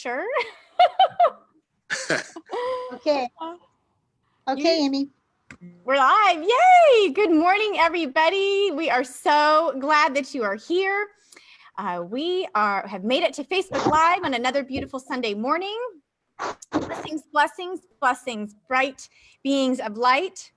sure. Okay. Okay, Amy. We're live. Yay! Good morning, everybody. We are so glad that you are here. We have made it to Facebook Live on another beautiful Sunday morning. Blessings, blessings, blessings, bright beings of light.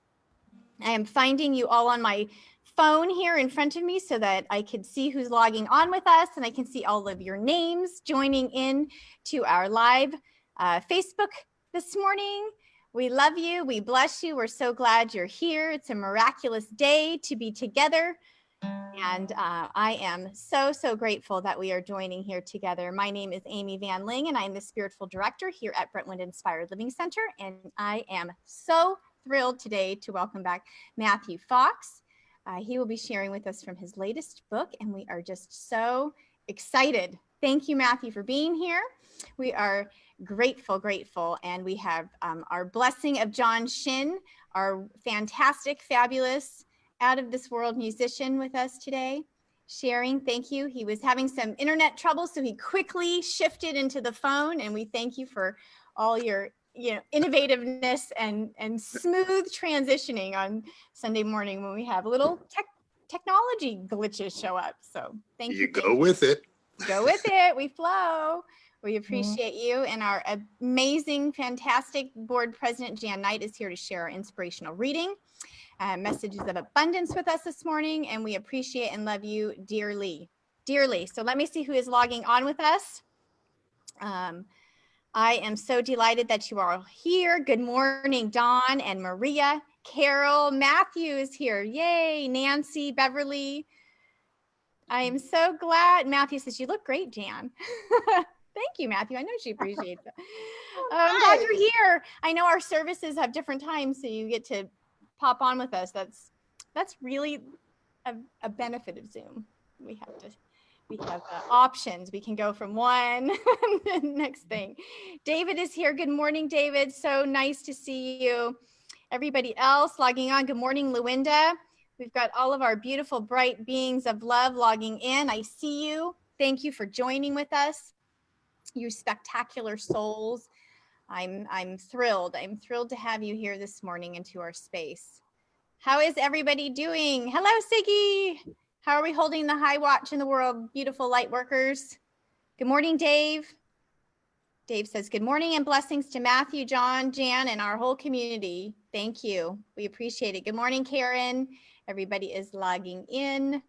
I am finding you all on my phone here in front of me so that I can see who's logging on with us, and I can see all of your names joining in to our live Facebook this morning. We love you. We bless you. We're so glad you're here. It's a miraculous day to be together. And I am so, so grateful that we are joining here together. My name is Amy Van Ling, and I'm the spiritual director here at Brentwood Inspired Living Center. And I am so thrilled today to welcome back Matthew Fox. He will be sharing with us from his latest book, and we are just so excited. Thank you, Matthew, for being here. We are grateful, and we have our blessing of John Shin, our fantastic, fabulous, out of this world musician with us today, sharing. Thank you. He was having some internet trouble, so he quickly shifted into the phone, and we thank you for all your innovativeness and smooth transitioning on Sunday morning when we have little technology glitches show up. So thank you. Go with it. Go with it. We flow. We appreciate you. And our amazing, fantastic board president, Jan Knight, is here to share our inspirational reading. Messages of abundance with us this morning, and we appreciate and love you dearly. So let me see who is logging on with us. I am so delighted that you are all here. Good morning, Dawn and Maria. Carol, Matthew is here. Yay, Nancy, Beverly. I am so glad. Matthew says, you look great, Jan. Thank you, Matthew. I know she appreciates it. I'm glad you're here. I know our services have different times, so you get to pop on with us. That's really a benefit of Zoom. We have options. We can go from one to the next thing. David is here. Good morning, David. So nice to see you. Everybody else logging on. Good morning, Luinda. We've got all of our beautiful, bright beings of love logging in. I see you. Thank you for joining with us, you spectacular souls. I'm thrilled. I'm thrilled to have you here this morning into our space. How is everybody doing? Hello, Siggy. How are we holding the high watch in the world, beautiful light workers? Good morning, Dave. Dave says, good morning and blessings to Matthew, John, Jan, and our whole community. Thank you. We appreciate it. Good morning, Karen. Everybody is logging in.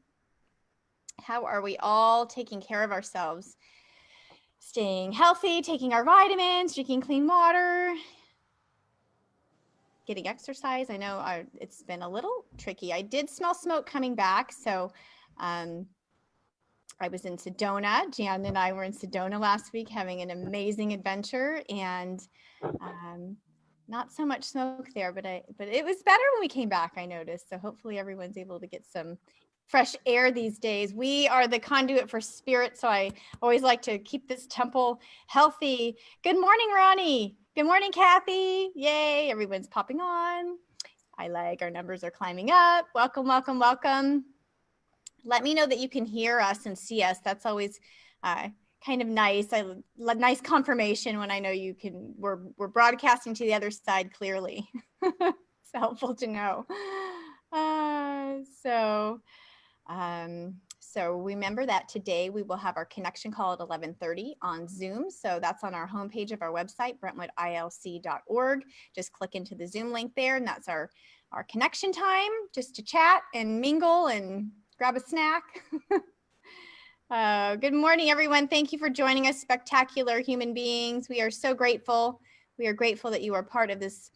How are we all taking care of ourselves? Staying healthy, taking our vitamins, drinking clean water, getting exercise. I know it's been a little tricky. I did smell smoke coming back. So I was in Sedona. Jan and I were in Sedona last week having an amazing adventure, and not so much smoke there, but it was better when we came back, I noticed. So hopefully everyone's able to get some fresh air these days. We are the conduit for spirit, so I always like to keep this temple healthy. Good morning, Ronnie. Good morning, Kathy. Yay, everyone's popping on. Our numbers are climbing up. Welcome, welcome, welcome. Let me know that you can hear us and see us. That's always kind of nice. Nice confirmation when I know you can. We're broadcasting to the other side clearly. It's helpful to know. So remember that today we will have our connection call at 11:30 on Zoom. So that's on our homepage of our website, brentwoodilc.org. Just click into the Zoom link there, and that's our connection time, just to chat and mingle and grab a snack. Good morning, everyone. Thank you for joining us, spectacular human beings. We are so grateful. We are grateful that you are part of this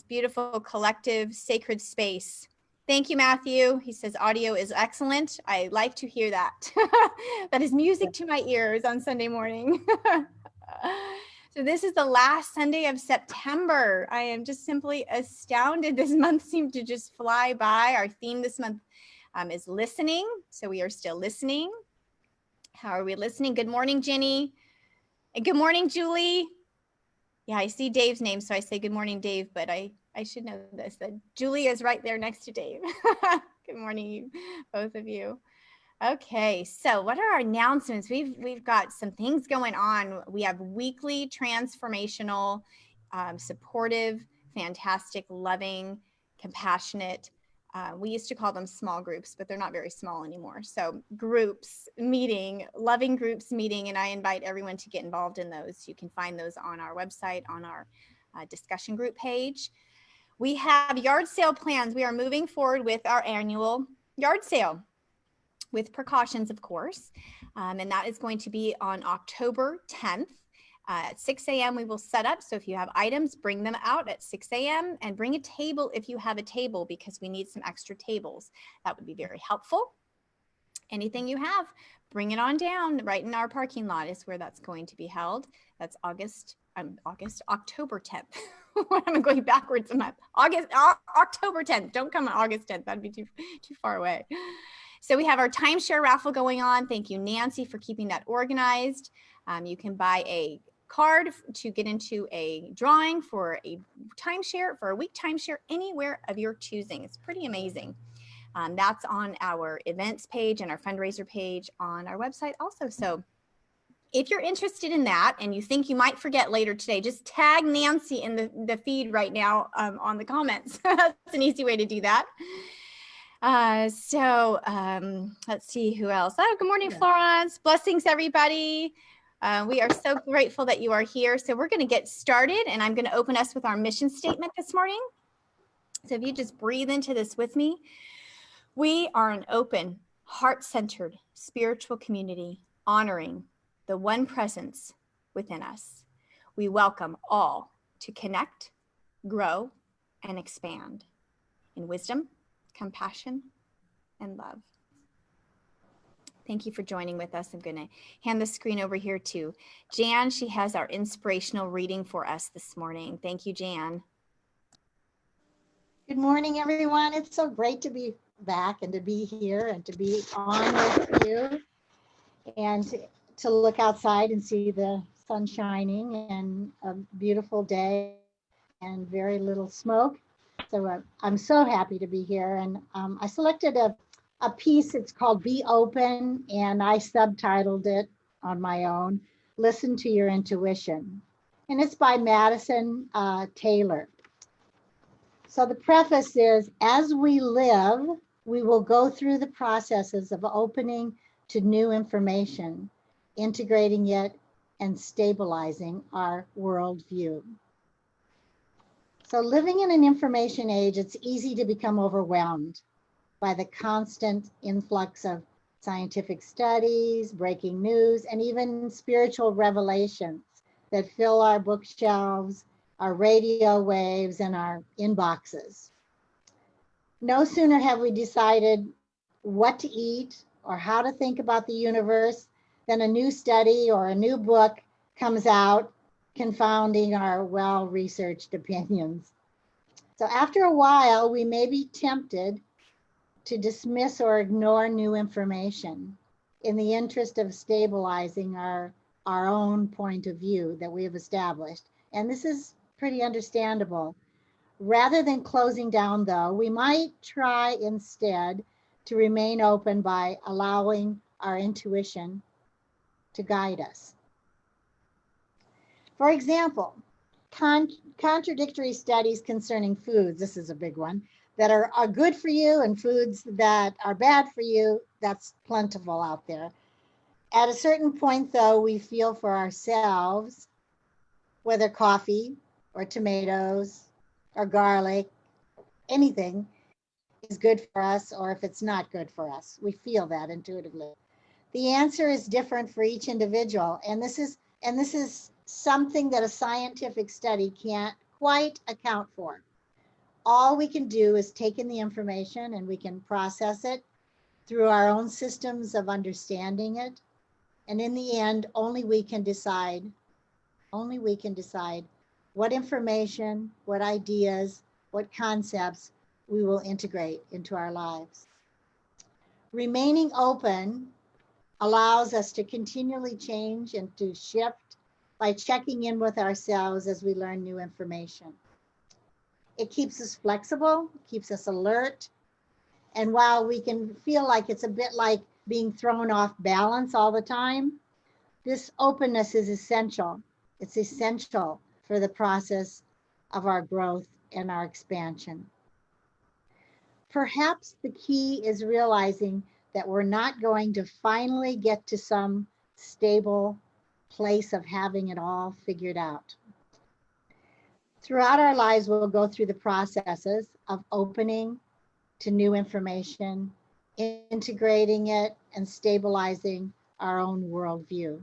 beautiful collective sacred space. Thank you, Matthew. He says audio is excellent. I like to hear that. That is music to my ears on Sunday morning. So this is the last Sunday of September. I am just simply astounded. This month seemed to just fly by. Our theme this month is listening. So we are still listening. How are we listening? Good morning, Jenny. And good morning, Julie. Yeah, I see Dave's name, so I say good morning, Dave, but I should know this, that Julie is right there next to Dave. Good morning, both of you. Okay, so what are our announcements? We've got some things going on. We have weekly transformational, supportive, fantastic, loving, compassionate. We used to call them small groups, but they're not very small anymore. So groups meeting, loving groups meeting, and I invite everyone to get involved in those. You can find those on our website, on our discussion group page. We have yard sale plans. We are moving forward with our annual yard sale, with precautions, of course. And that is going to be on October 10th. At 6 a.m. we will set up. So if you have items, bring them out at 6 a.m. and bring a table if you have a table, because we need some extra tables. That would be very helpful. Anything you have, bring it on down. Right in our parking lot is where that's going to be held. That's October 10th. I'm going backwards a month. October 10th. Don't come on August 10th. That'd be too far away. So we have our timeshare raffle going on. Thank you, Nancy, for keeping that organized. You can buy a card to get into a drawing for a timeshare, for a week timeshare, anywhere of your choosing. It's pretty amazing. That's on our events page and our fundraiser page on our website also. So if you're interested in that and you think you might forget later today, just tag Nancy in the feed right now on the comments. That's an easy way to do that. Let's see who else. Oh, good morning, Florence. Blessings, everybody. We are so grateful that you are here. So we're going to get started, and I'm going to open us with our mission statement this morning. So if you just breathe into this with me. We are an open, heart-centered spiritual community honoring the one presence within us. We welcome all to connect, grow, and expand in wisdom, compassion, and love. Thank you for joining with us. I'm going to hand the screen over here to Jan. She has our inspirational reading for us this morning. Thank you, Jan. Good morning, everyone. It's so great to be back and to be here and to be on with you and to look outside and see the sun shining and a beautiful day and very little smoke. So I'm so happy to be here. And I selected a piece. It's called Be Open, and I subtitled it on my own, Listen to Your Intuition. And it's by Madison Taylor. So the preface is, as we live, we will go through the processes of opening to new information, integrating it, and stabilizing our worldview. So living in an information age, it's easy to become overwhelmed by the constant influx of scientific studies, breaking news, and even spiritual revelations that fill our bookshelves, our radio waves, and our inboxes. No sooner have we decided what to eat or how to think about the universe than a new study or a new book comes out, confounding our well-researched opinions. So after a while, we may be tempted to dismiss or ignore new information in the interest of stabilizing our own point of view that we have established. And this is pretty understandable. Rather than closing down, though, we might try instead to remain open by allowing our intuition to guide us. For example, contradictory studies concerning foods, this is a big one, that are good for you and foods that are bad for you, that's plentiful out there. At a certain point, though, we feel for ourselves whether coffee or tomatoes or garlic, anything is good for us, or if it's not good for us. We feel that intuitively. The answer is different for each individual, and this is something that a scientific study can't quite account for. All we can do is take in the information and we can process it through our own systems of understanding it. And in the end, only we can decide what information, what ideas, what concepts we will integrate into our lives. Remaining open allows us to continually change and to shift by checking in with ourselves as we learn new information. It keeps us flexible, keeps us alert, and while we can feel like it's a bit like being thrown off balance all the time, this openness is essential. It's essential for the process of our growth and our expansion. Perhaps the key is realizing that we're not going to finally get to some stable place of having it all figured out. Throughout our lives, we'll go through the processes of opening to new information, integrating it, and stabilizing our own worldview.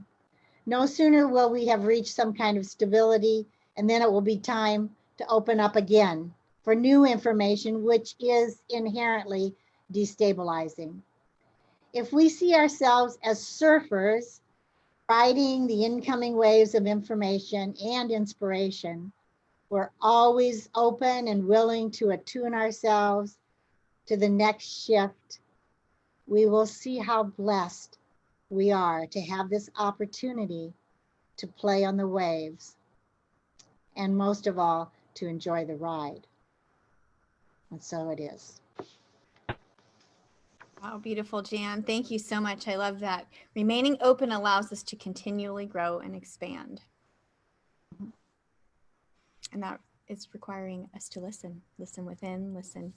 No sooner will we have reached some kind of stability, and then it will be time to open up again for new information, which is inherently destabilizing. If we see ourselves as surfers riding the incoming waves of information and inspiration, we're always open and willing to attune ourselves to the next shift. We will see how blessed we are to have this opportunity to play on the waves, and most of all, to enjoy the ride. And so it is. Wow, beautiful, Jan. Thank you so much. I love that. Remaining open allows us to continually grow and expand. And that is requiring us to listen within, listen.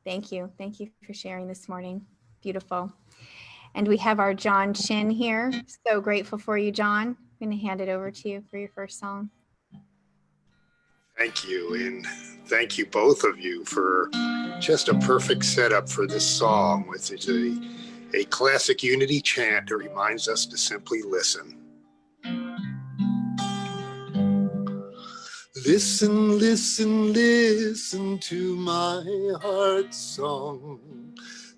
Thank you. Thank you for sharing this morning. Beautiful. And we have our John Chin here. So grateful for you, John. I'm going to hand it over to you for your first song. Thank you, and thank you both of you for just a perfect setup for this song, which is a classic unity chant that reminds us to simply listen. Listen, listen, listen to my heart's song.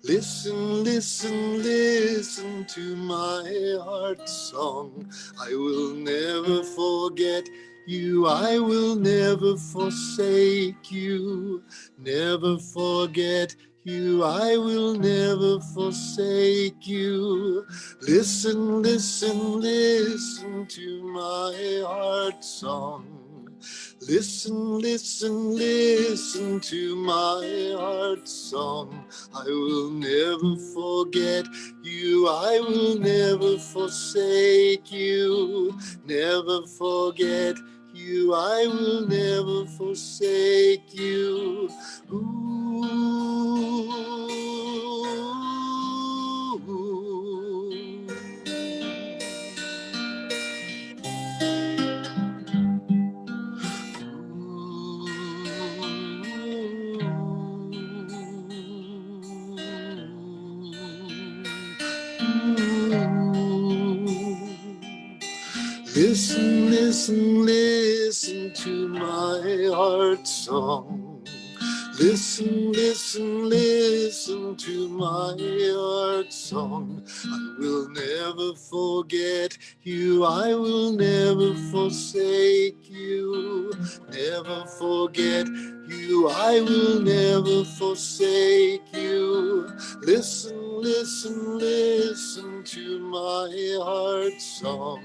Listen, listen, listen to my heart's song. I will never forget you, I will never forsake you. Never forget you, I will never forsake you. Listen, listen, listen to my heart's song. Listen, listen, listen to my heart's song. I will never forget you, I will never forsake you. Never forget you, I will never forsake you. Listen, listen, listen to my heart's song. Listen, listen, listen to my heart's song. I will never forget you, I will never forsake you. Never forget you, I will never forsake you. Listen, listen, listen to my heart's song.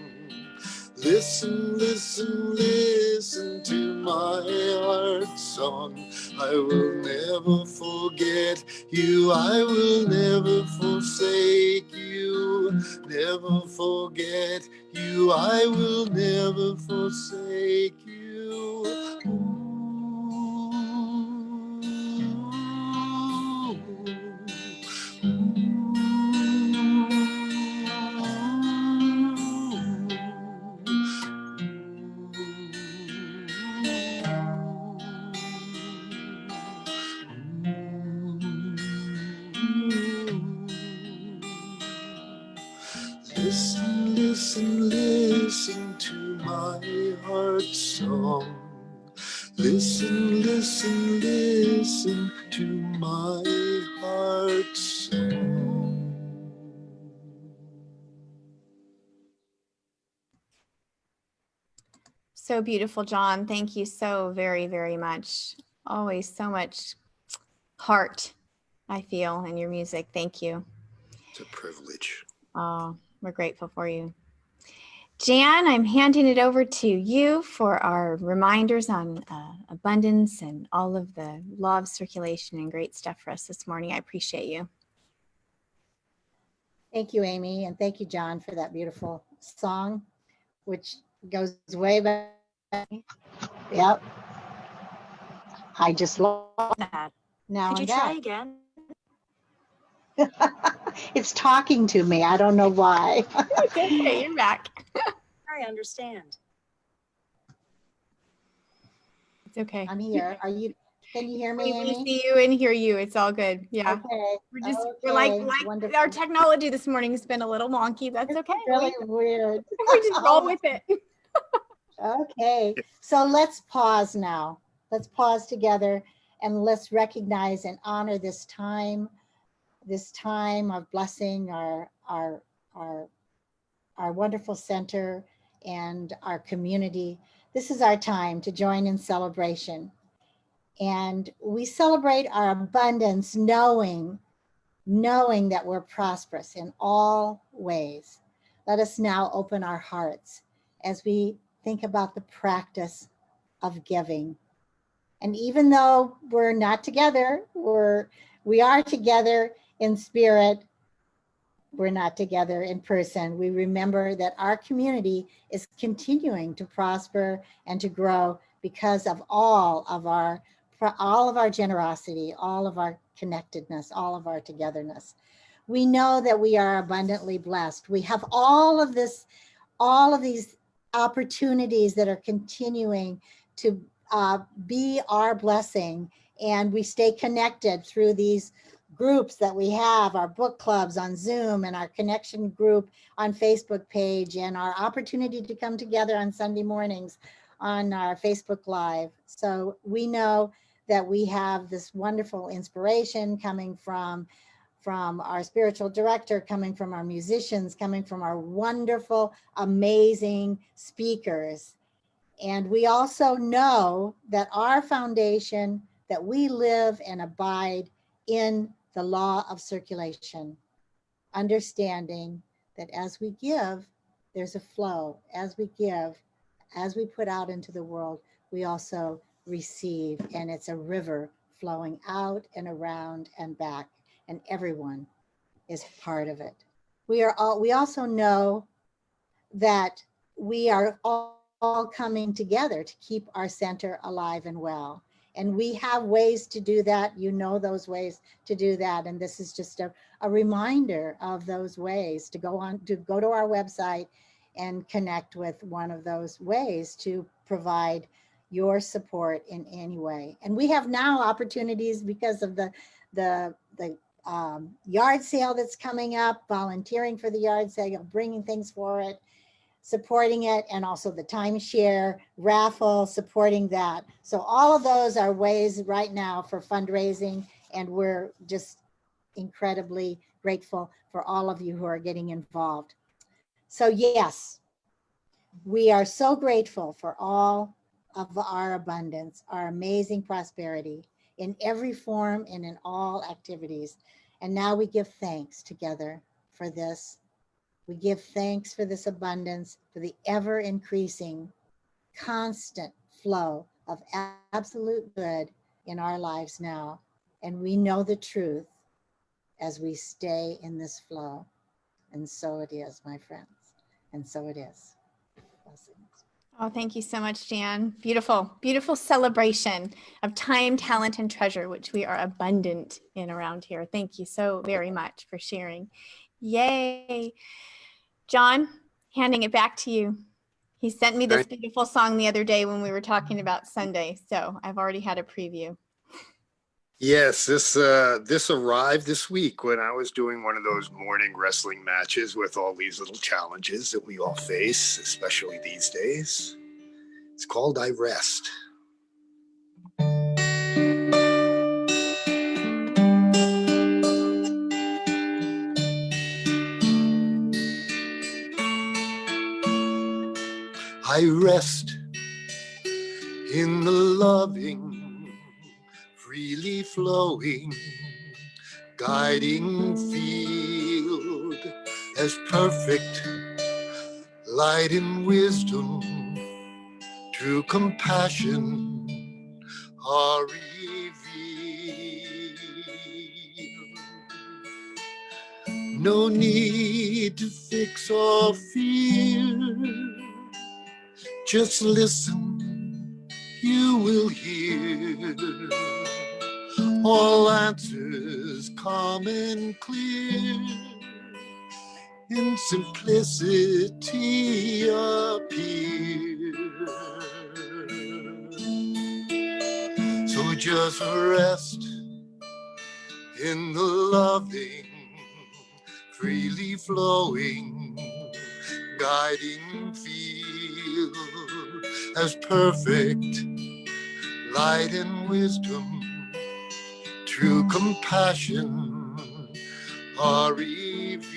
Listen, listen, listen to my heart's song. I will never forget you, I will never forsake you. Never forget you, I will never forsake you. Listen, listen, listen to my heart's song. Listen, listen, listen to my heart's song. So beautiful, John. Thank you so very, very much. Always so much heart, I feel, in your music. Thank you. It's a privilege. Oh, we're grateful for you. Jan, I'm handing it over to you for our reminders on abundance and all of the law of circulation and great stuff for us this morning. I appreciate you. Thank you, Amy, and thank you, John, for that beautiful song, which goes way back. Yep. I just love that. now Could you and try back. again? It's talking to me. I don't know why. It's okay, you're back. I understand. It's okay. I'm here. Can you hear me, We Amy? see you and hear you. It's all good. Yeah. Okay. We're like Wonderful. our technology this morning has been a little wonky. That's okay. Really weird. We just roll with it. Okay, so let's pause now. Let's pause together and let's recognize and honor this time of blessing our wonderful center and our community. This is our time to join in celebration. And we celebrate our abundance, knowing that we're prosperous in all ways. Let us now open our hearts as we think about the practice of giving. And even though we're not together, we are together in spirit, we're not together in person. We remember that our community is continuing to prosper and to grow because of all of our generosity, all of our connectedness, all of our togetherness. We know that we are abundantly blessed. We have all of these opportunities that are continuing to be our blessing, and we stay connected through these groups that we have, our book clubs on Zoom and our connection group on Facebook page, and our opportunity to come together on Sunday mornings on our Facebook Live. So we know that we have this wonderful inspiration coming from our spiritual director, coming from our musicians, coming from our wonderful, amazing speakers. And we also know that our foundation, that we live and abide in the law of circulation, understanding that as we give, there's a flow. As we give, as we put out into the world, we also receive, and it's a river flowing out and around and back, and everyone is part of it. We also know that we are all coming together to keep our center alive and well. And we have ways to do that. You know those ways to do that. And this is just a reminder of those ways to go to our website and connect with one of those ways to provide your support in any way. And we have now opportunities because of the yard sale that's coming up, volunteering for the yard sale, bringing things for it, supporting it, and also the Timeshare Raffle, supporting that. So all of those are ways right now for fundraising, and we're just incredibly grateful for all of you who are getting involved. So yes, we are so grateful for all of our abundance, our amazing prosperity in every form and in all activities. And now we give thanks together for this. We give thanks for this abundance, for the ever increasing, constant flow of absolute good in our lives now. And we know the truth as we stay in this flow. And so it is, my friends. And so it is. Blessings. Oh, thank you so much, Jan. Beautiful, beautiful celebration of time, talent, and treasure, which we are abundant in around here. Thank you so very much for sharing. Yay. John, handing it back to you. He sent me this beautiful song the other day when we were talking about Sunday, so I've already had a preview. Yes, this arrived this week when I was doing one of those morning wrestling matches with all these little challenges that we all face, especially these days. It's called I Rest. I rest in the loving, freely flowing, guiding field as perfect light and wisdom, true compassion are revealed. No need to fix or fear. Just listen, you will hear all answers calm and clear. In simplicity appear. So just rest in the loving, freely flowing, guiding field as perfect light and wisdom, true compassion are revealed.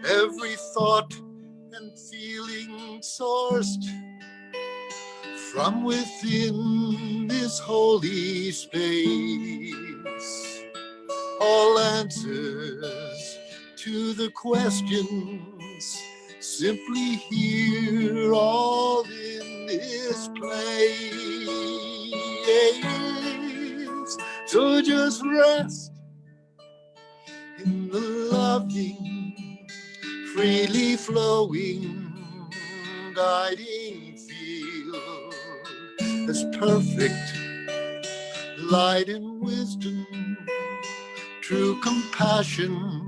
Every thought and feeling sourced from within this holy space. All answers to the questions simply here, all in this place. So just rest in the loving, freely flowing, guiding field as perfect light and wisdom, true compassion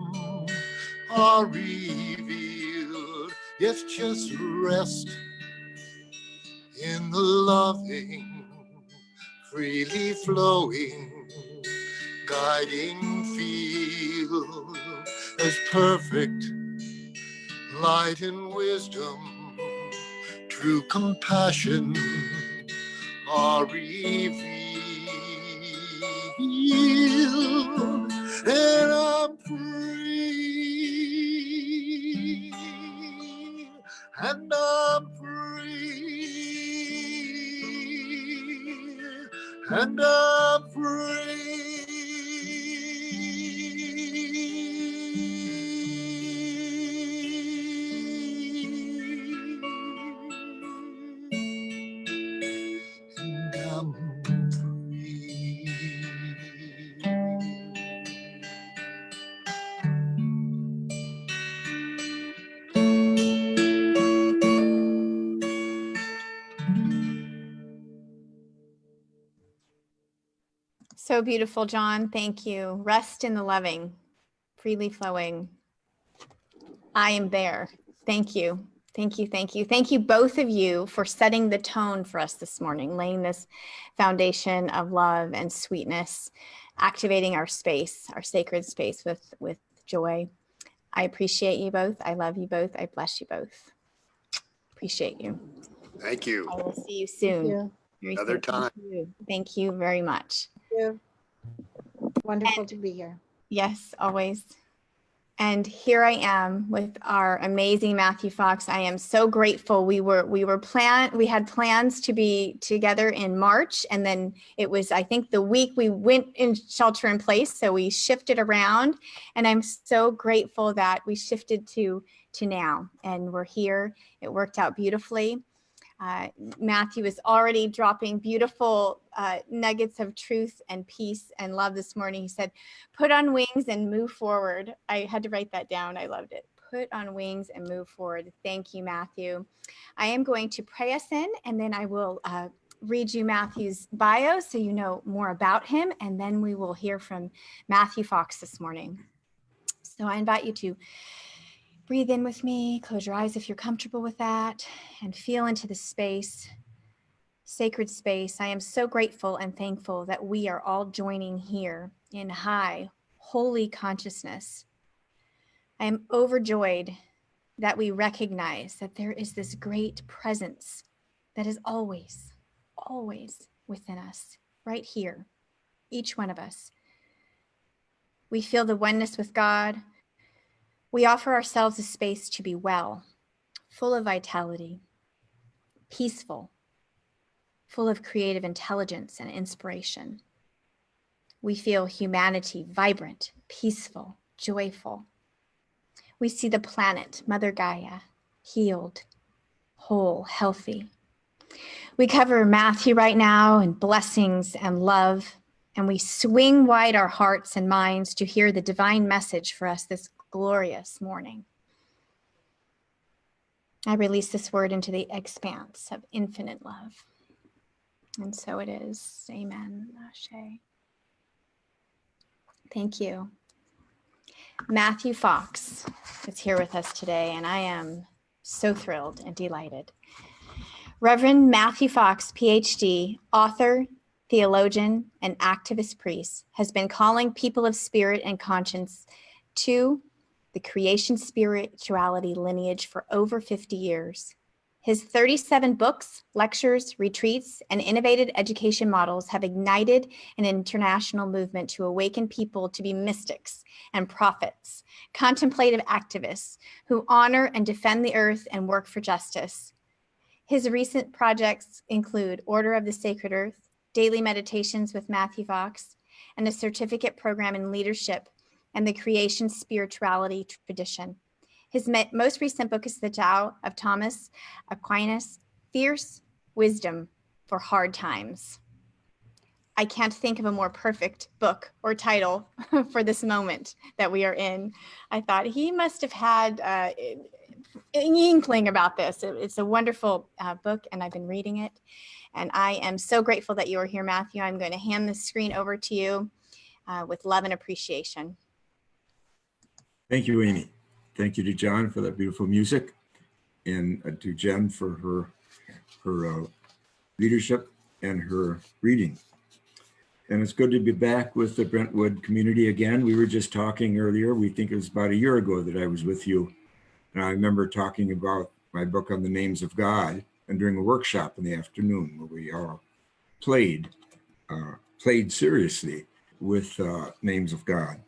are revealed. Yes, just rest in the loving, freely flowing, guiding field as perfect light and wisdom, true compassion are revealed. And I'm free, and I'm free, and I'm free. And I'm free. So beautiful, John. Thank you. Rest in the loving, freely flowing. I am there. Thank you. Thank you. Thank you. Thank you, both of you, for setting the tone for us this morning, laying this foundation of love and sweetness, activating our space, our sacred space with joy. I appreciate you both. I love you both. I bless you both. Appreciate you. Thank you. I will see you Thank soon. you. Very Another soon. time. Thank you very much. Thank you. Wonderful to be here. Yes, always. And here I am with our amazing Matthew Fox. I am so grateful. We had plans to be together in March, and then it was, I think, the week we went in shelter in place, so we shifted around, and I'm so grateful that we shifted to now, and we're here. It worked out beautifully. Matthew is already dropping beautiful nuggets of truth and peace and love this morning. He said, put on wings and move forward. I had to write that down. I loved it. Put on wings and move forward. Thank you, Matthew. I am going to pray us in, and then I will read you Matthew's bio so you know more about him, and then we will hear from Matthew Fox this morning. So I invite you to breathe in with me, close your eyes if you're comfortable with that, and feel into the space, sacred space. I am so grateful and thankful that we are all joining here in high, holy consciousness. I am overjoyed that we recognize that there is this great presence that is always, always within us, right here, each one of us. We feel the oneness with God. We offer ourselves a space to be well, full of vitality, peaceful, full of creative intelligence and inspiration. We feel humanity vibrant, peaceful, joyful. We see the planet, Mother Gaia, healed, whole, healthy. We cover Matthew right now in blessings and love and we swing wide our hearts and minds to hear the divine message for us this glorious morning. I release this word into the expanse of infinite love. And so it is. Amen. Ashe. Thank you. Matthew Fox is here with us today, and I am so thrilled and delighted. Reverend Matthew Fox, PhD, author, theologian, and activist priest, has been calling people of spirit and conscience to the creation spirituality lineage for over 50 years. His 37 books, lectures, retreats, and innovative education models have ignited an international movement to awaken people to be mystics and prophets, contemplative activists who honor and defend the earth and work for justice. His recent projects include Order of the Sacred Earth, Daily Meditations with Matthew Fox, and a certificate program in leadership and the creation spirituality tradition. His most recent book is The Tao of Thomas Aquinas, Fierce Wisdom for Hard Times. I can't think of a more perfect book or title for this moment that we are in. I thought he must have had an inkling about this. It's a wonderful book, and I've been reading it. And I am so grateful that you are here, Matthew. I'm going to hand the screen over to you with love and appreciation. Thank you, Amy. Thank you to John for that beautiful music, and to Jen for her leadership and her reading. And it's good to be back with the Brentwood community again. We were just talking earlier. We think it was about a year ago that I was with you. And I remember talking about my book on the names of God and doing a workshop in the afternoon where we all played seriously with names of God.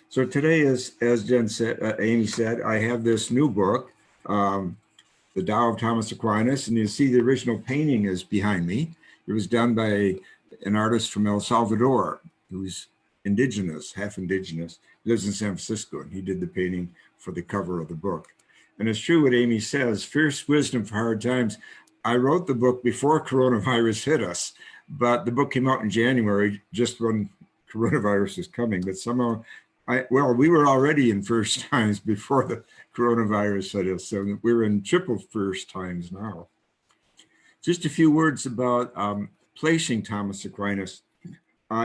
So today, as Jen said, Amy said, I have this new book, The Tao of Thomas Aquinas, and you see the original painting is behind me. It was done by an artist from El Salvador who's indigenous, half indigenous, lives in San Francisco, and he did the painting for the cover of the book. And it's true what Amy says, Fierce Wisdom for Hard Times. I wrote the book before coronavirus hit us, but the book came out in January, just when coronavirus was coming. But somehow, we were already in first times before the coronavirus hit us, so we're in triple first times now. Just a few words about placing Thomas Aquinas.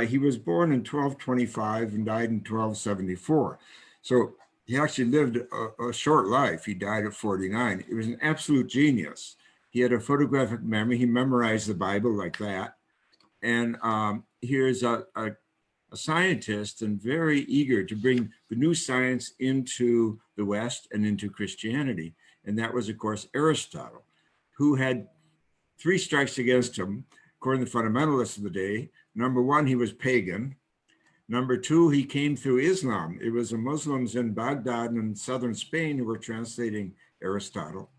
He was born in 1225 and died in 1274. So he actually lived a short life. He died at 49. He was an absolute genius. He had a photographic memory. He memorized the Bible like that. And here's a scientist and very eager to bring the new science into the West and into Christianity. And that was, of course, Aristotle, who had three strikes against him, according to the fundamentalists of the day. Number one, he was pagan. Number two, he came through Islam. It was the Muslims in Baghdad and southern Spain who were translating Aristotle.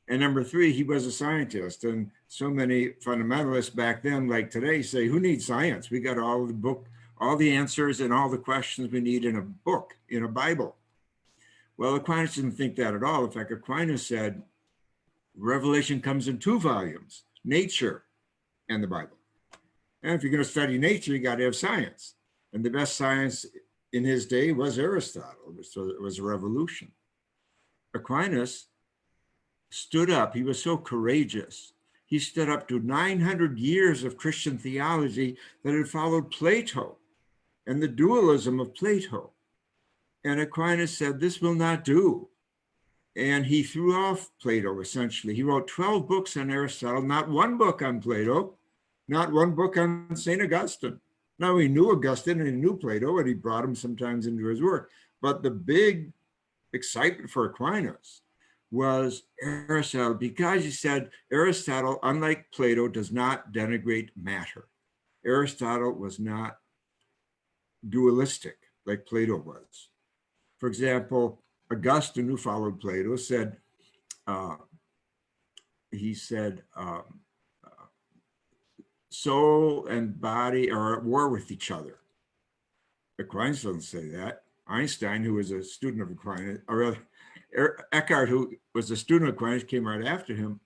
And number three, he was a scientist. And so many fundamentalists back then, like today, say, who needs science? We got all the answers and all the questions we need in a book, in a Bible. Well, Aquinas didn't think that at all. In fact, Aquinas said, Revelation comes in two volumes, nature and the Bible. And if you're going to study nature, you got to have science. And the best science in his day was Aristotle. So it was a revolution. Aquinas stood up. He was so courageous. He stood up to 900 years of Christian theology that had followed Plato and the dualism of Plato. And Aquinas said, this will not do. And he threw off Plato, essentially. He wrote 12 books on Aristotle, not one book on Plato, not one book on St. Augustine. Now, he knew Augustine and he knew Plato, and he brought him sometimes into his work. But the big excitement for Aquinas was Aristotle, because he said Aristotle, unlike Plato, does not denigrate matter. Aristotle was not dualistic like Plato was. For example, Augustine, who followed Plato, said, soul and body are at war with each other. Aquinas doesn't say that. Einstein, who was a student of Aquinas, or rather, Eckhart, who was a student of Aquinas, came right after him.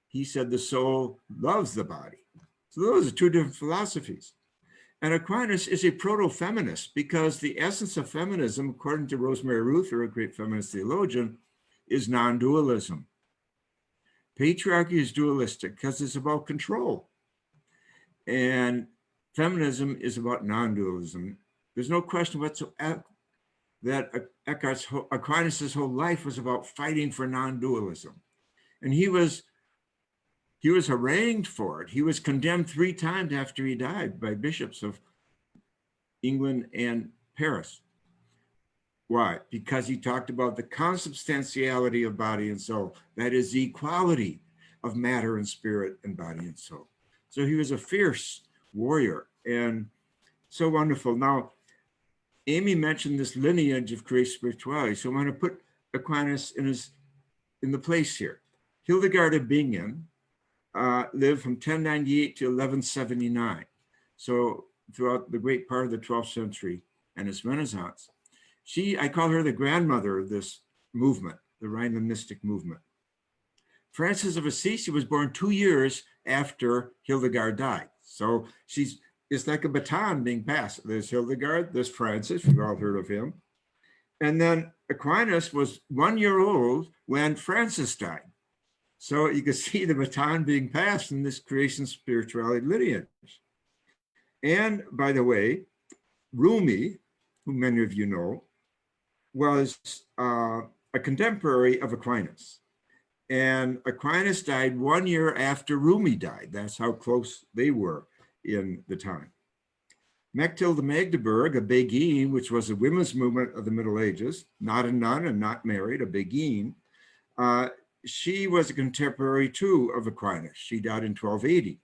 He said the soul loves the body. So those are two different philosophies. And Aquinas is a proto-feminist because the essence of feminism, according to Rosemary Ruther, a great feminist theologian, is non-dualism. Patriarchy is dualistic because it's about control. And feminism is about non-dualism. There's no question whatsoever that Aquinas' whole life was about fighting for non-dualism. And he was harangued for it. He was condemned 3 times after he died by bishops of England and Paris. Why? Because he talked about the consubstantiality of body and soul. That is the equality of matter and spirit and body and soul. So he was a fierce warrior and so wonderful. Now, Amy mentioned this lineage of creation spirituality. So I'm going to put Aquinas in the place here. Hildegard of Bingen lived from 1098 to 1179. So throughout the great part of the 12th century and its Renaissance. I call her the grandmother of this movement, the Rhineland mystic movement. Francis of Assisi was born 2 years after Hildegard died. So it's like a baton being passed. There's Hildegard, there's Francis, you've all heard of him. And then Aquinas was 1 year old when Francis died. So you can see the baton being passed in this creation spirituality lineage. And by the way, Rumi, who many of you know, was a contemporary of Aquinas. And Aquinas died 1 year after Rumi died. That's how close they were in the time. Mechtilde of Magdeburg, a Beguine, which was a women's movement of the Middle Ages, not a nun and not married, a Beguine, she was a contemporary too of Aquinas. She died in 1280.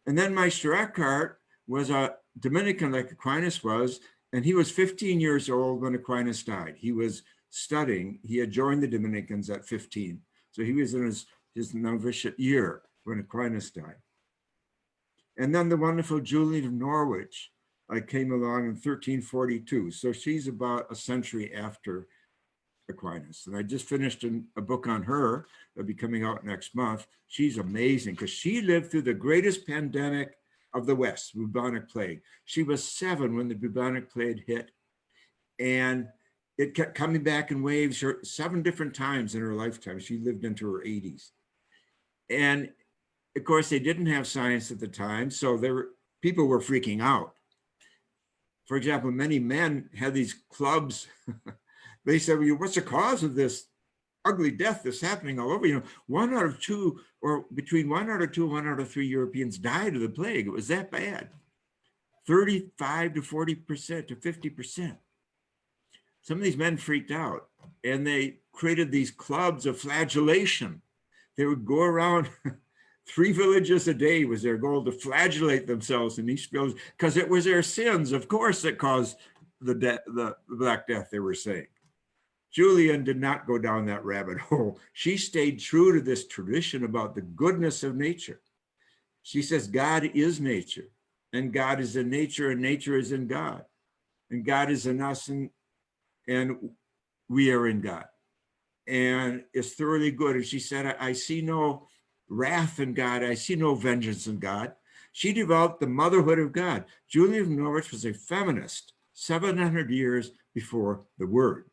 And then Meister Eckhart was a Dominican like Aquinas was, and he was 15 years old when Aquinas died. He was studying. He had joined the Dominicans at 15. So he was in his novitiate year when Aquinas died. And then the wonderful Julian of Norwich came along in 1342. So she's about a century after Aquinas. And I just finished a book on her that'll be coming out next month. She's amazing because she lived through the greatest pandemic of the West, bubonic plague. She was 7 when the bubonic plague hit, and it kept coming back in waves 7 different times in her lifetime. She lived into her 80s. And of course, they didn't have science at the time, so people were freaking out. For example, many men had these clubs. They said, well, what's the cause of this ugly death that's happening all over? 1 out of 2, or between 1 out of 2 and 1 out of 3 Europeans died of the plague. It was that bad. 35 to 40% to 50%. Some of these men freaked out, and they created these clubs of flagellation. They would go around 3 villages a day was their goal, to flagellate themselves in each village, because it was their sins, of course, that caused the Black Death, they were saying. Julian did not go down that rabbit hole. She stayed true to this tradition about the goodness of nature. She says God is nature, and God is in nature, and nature is in God, and God is in us, and we are in God, and it's thoroughly good. And she said, I see no wrath in God. I see no vengeance in God. She developed the motherhood of God. Julian of Norwich was a feminist 700 years before the word.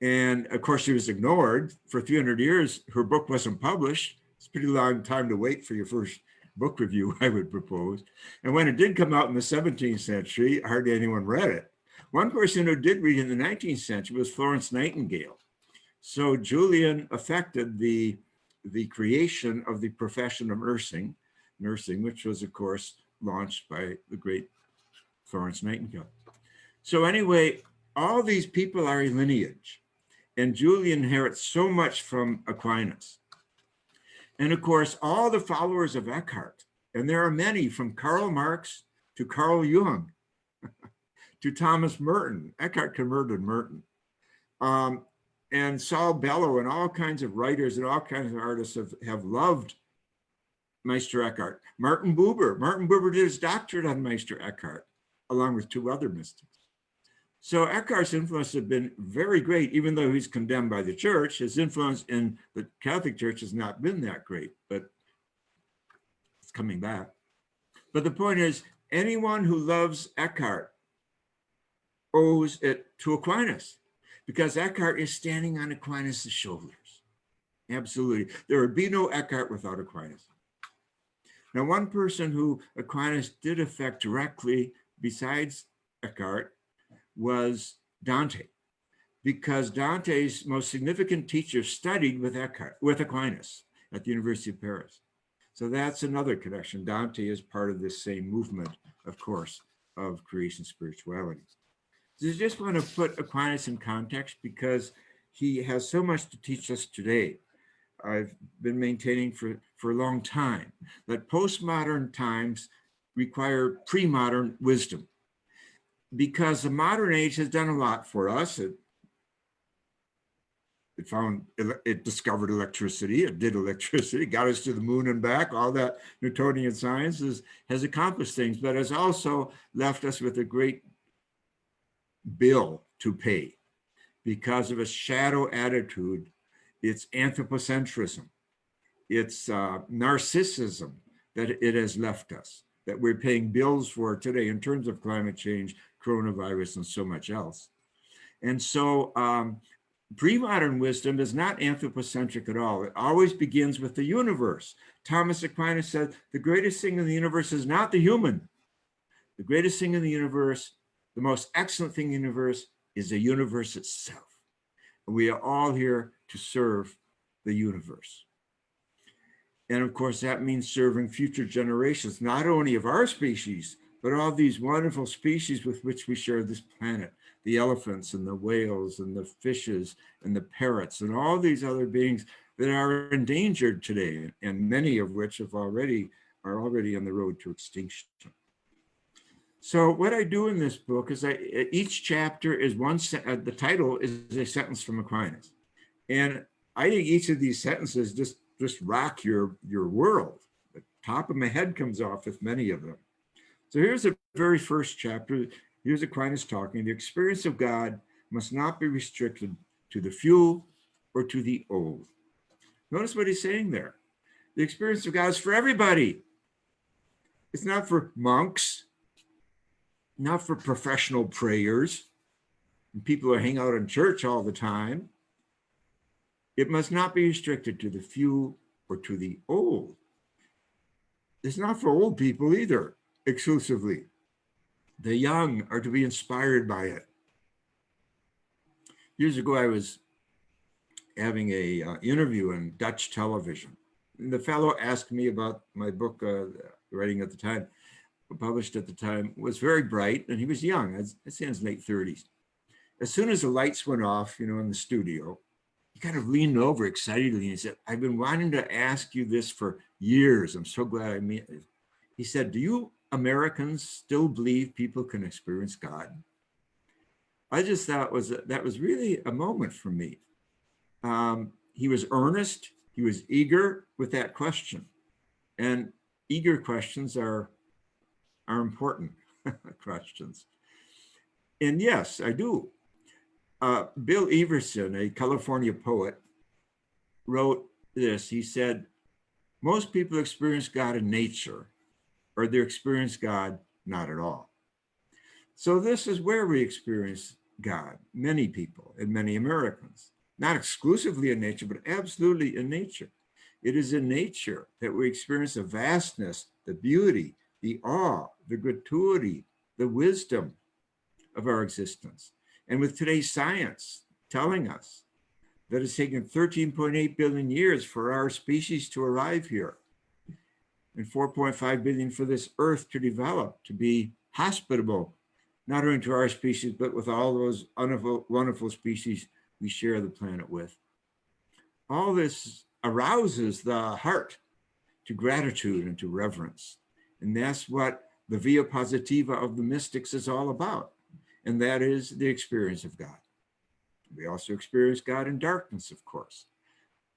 And of course, she was ignored for 300 years. Her book wasn't published. It's a pretty long time to wait for your first book review, I would propose. And when it did come out in the 17th century, hardly anyone read it. One person who did read it in the 19th century was Florence Nightingale. So Julian affected the creation of the profession of nursing, which was, of course, launched by the great Florence Nightingale. So anyway, all these people are a lineage. And Julian inherits so much from Aquinas. And of course, all the followers of Eckhart, and there are many, from Karl Marx to Carl Jung, to Thomas Merton. Eckhart converted Merton. And Saul Bellow and all kinds of writers and all kinds of artists have loved Meister Eckhart. Martin Buber did his doctorate on Meister Eckhart, along with 2 other mystics. So Eckhart's influence has been very great, even though he's condemned by the church. His influence in the Catholic Church has not been that great, but it's coming back. But the point is, anyone who loves Eckhart owes it to Aquinas, because Eckhart is standing on Aquinas' shoulders. Absolutely. There would be no Eckhart without Aquinas. Now, one person who Aquinas did affect directly besides Eckhart was Dante, because Dante's most significant teacher studied with Aquinas at the University of Paris. So that's another connection. Dante is part of this same movement, of course, of creation spirituality. So I just want to put Aquinas in context because he has so much to teach us today. I've been maintaining for a long time that postmodern times require pre-modern wisdom, because the modern age has done a lot for us. It discovered electricity, it did electricity, got us to the moon and back. All that Newtonian science has accomplished things, but has also left us with a great bill to pay because of a shadow attitude. It's anthropocentrism, it's narcissism that it has left us, that we're paying bills for today in terms of climate change, coronavirus, and so much else. And so pre-modern wisdom is not anthropocentric at all. It always begins with the universe. Thomas Aquinas said, the greatest thing in the universe is not the human. The greatest thing in the universe, the most excellent thing in the universe, is the universe itself. And we are all here to serve the universe. And of course, that means serving future generations, not only of our species, but all these wonderful species with which we share this planet, the elephants and the whales and the fishes and the parrots and all these other beings that are endangered today, and many of which are already on the road to extinction. So what I do in this book is each chapter is the title is a sentence from Aquinas. And I think each of these sentences just rock your world. The top of my head comes off with many of them. So here's the very first chapter. Here's Aquinas talking. The experience of God must not be restricted to the few or to the old. Notice what he's saying there. The experience of God is for everybody. It's not for monks, not for professional prayers, and people who hang out in church all the time. It must not be restricted to the few or to the old. It's not for old people either, exclusively. The young are to be inspired by it. Years ago, I was having a interview on Dutch television. And the fellow asked me about my book, writing at the time, published at the time, was very bright, and he was young. I'd say in his late 30s. As soon as the lights went off, in the studio, he kind of leaned over excitedly and he said, I've been wanting to ask you this for years. I'm so glad I met you. He said, do you Americans still believe people can experience God? I just thought that was really a moment for me. He was earnest, he was eager with that question. And eager questions are important questions. And yes, I do. Bill Everson, a California poet, wrote this. He said, most people experience God in nature, or they experience God not at all. So this is where we experience God, many people and many Americans, not exclusively in nature, but absolutely in nature. It is in nature that we experience the vastness, the beauty, the awe, the gratuity, the wisdom of our existence. And with today's science telling us that it's taken 13.8 billion years for our species to arrive here, and 4.5 billion for this Earth to develop, to be hospitable, not only to our species, but with all those wonderful species we share the planet with. All this arouses the heart to gratitude and to reverence. And that's what the via positiva of the mystics is all about. And that is the experience of God. We also experience God in darkness, of course,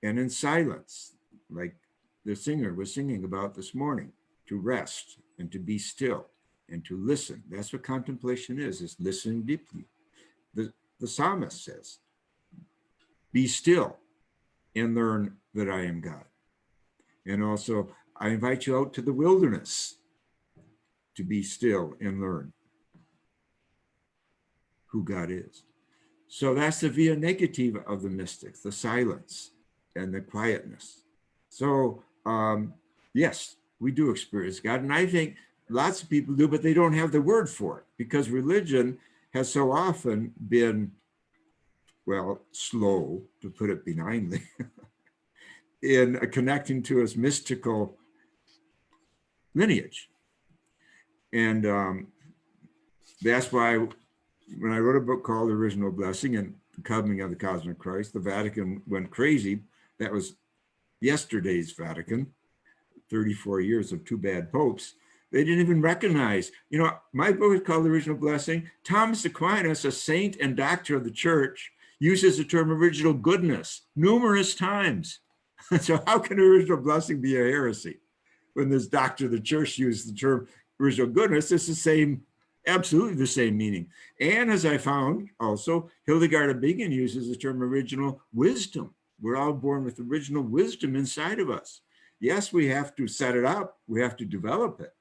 and in silence, like the singer was singing about this morning, to rest and to be still and to listen. That's what contemplation is listening deeply. The psalmist says, be still and learn that I am God. And also, I invite you out to the wilderness to be still and learn who God is. So that's the via negativa of the mystics, the silence and the quietness. So yes, we do experience God. And I think lots of people do, but they don't have the word for it because religion has so often been, well, slow, to put it benignly, in connecting to its mystical lineage. And that's why when I wrote a book called The Original Blessing and the Coming of the Cosmic Christ, the Vatican went crazy. That was yesterday's Vatican, 34 years of two bad popes. They didn't even recognize, you know, my book is called The Original Blessing. Thomas Aquinas, a saint and doctor of the church, uses the term original goodness numerous times. So how can original blessing be a heresy? When this doctor of the church used the term original goodness, it's the same, absolutely the same meaning. And as I found also, Hildegard of Bingen uses the term original wisdom. We're all born with original wisdom inside of us. Yes, we have to set it up. We have to develop it.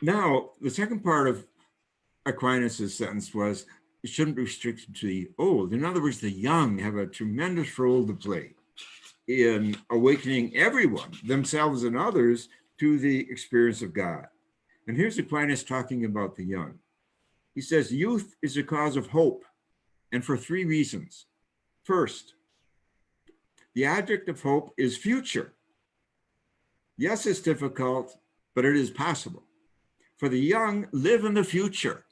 Now, the second part of Aquinas' sentence was, it shouldn't be restricted to the old. In other words, the young have a tremendous role to play in awakening everyone, themselves and others, to the experience of God. And here's Aquinas talking about the young. He says, youth is a cause of hope, and for three reasons. First, the object of hope is future. Yes, it's difficult, but it is possible. For the young live in the future.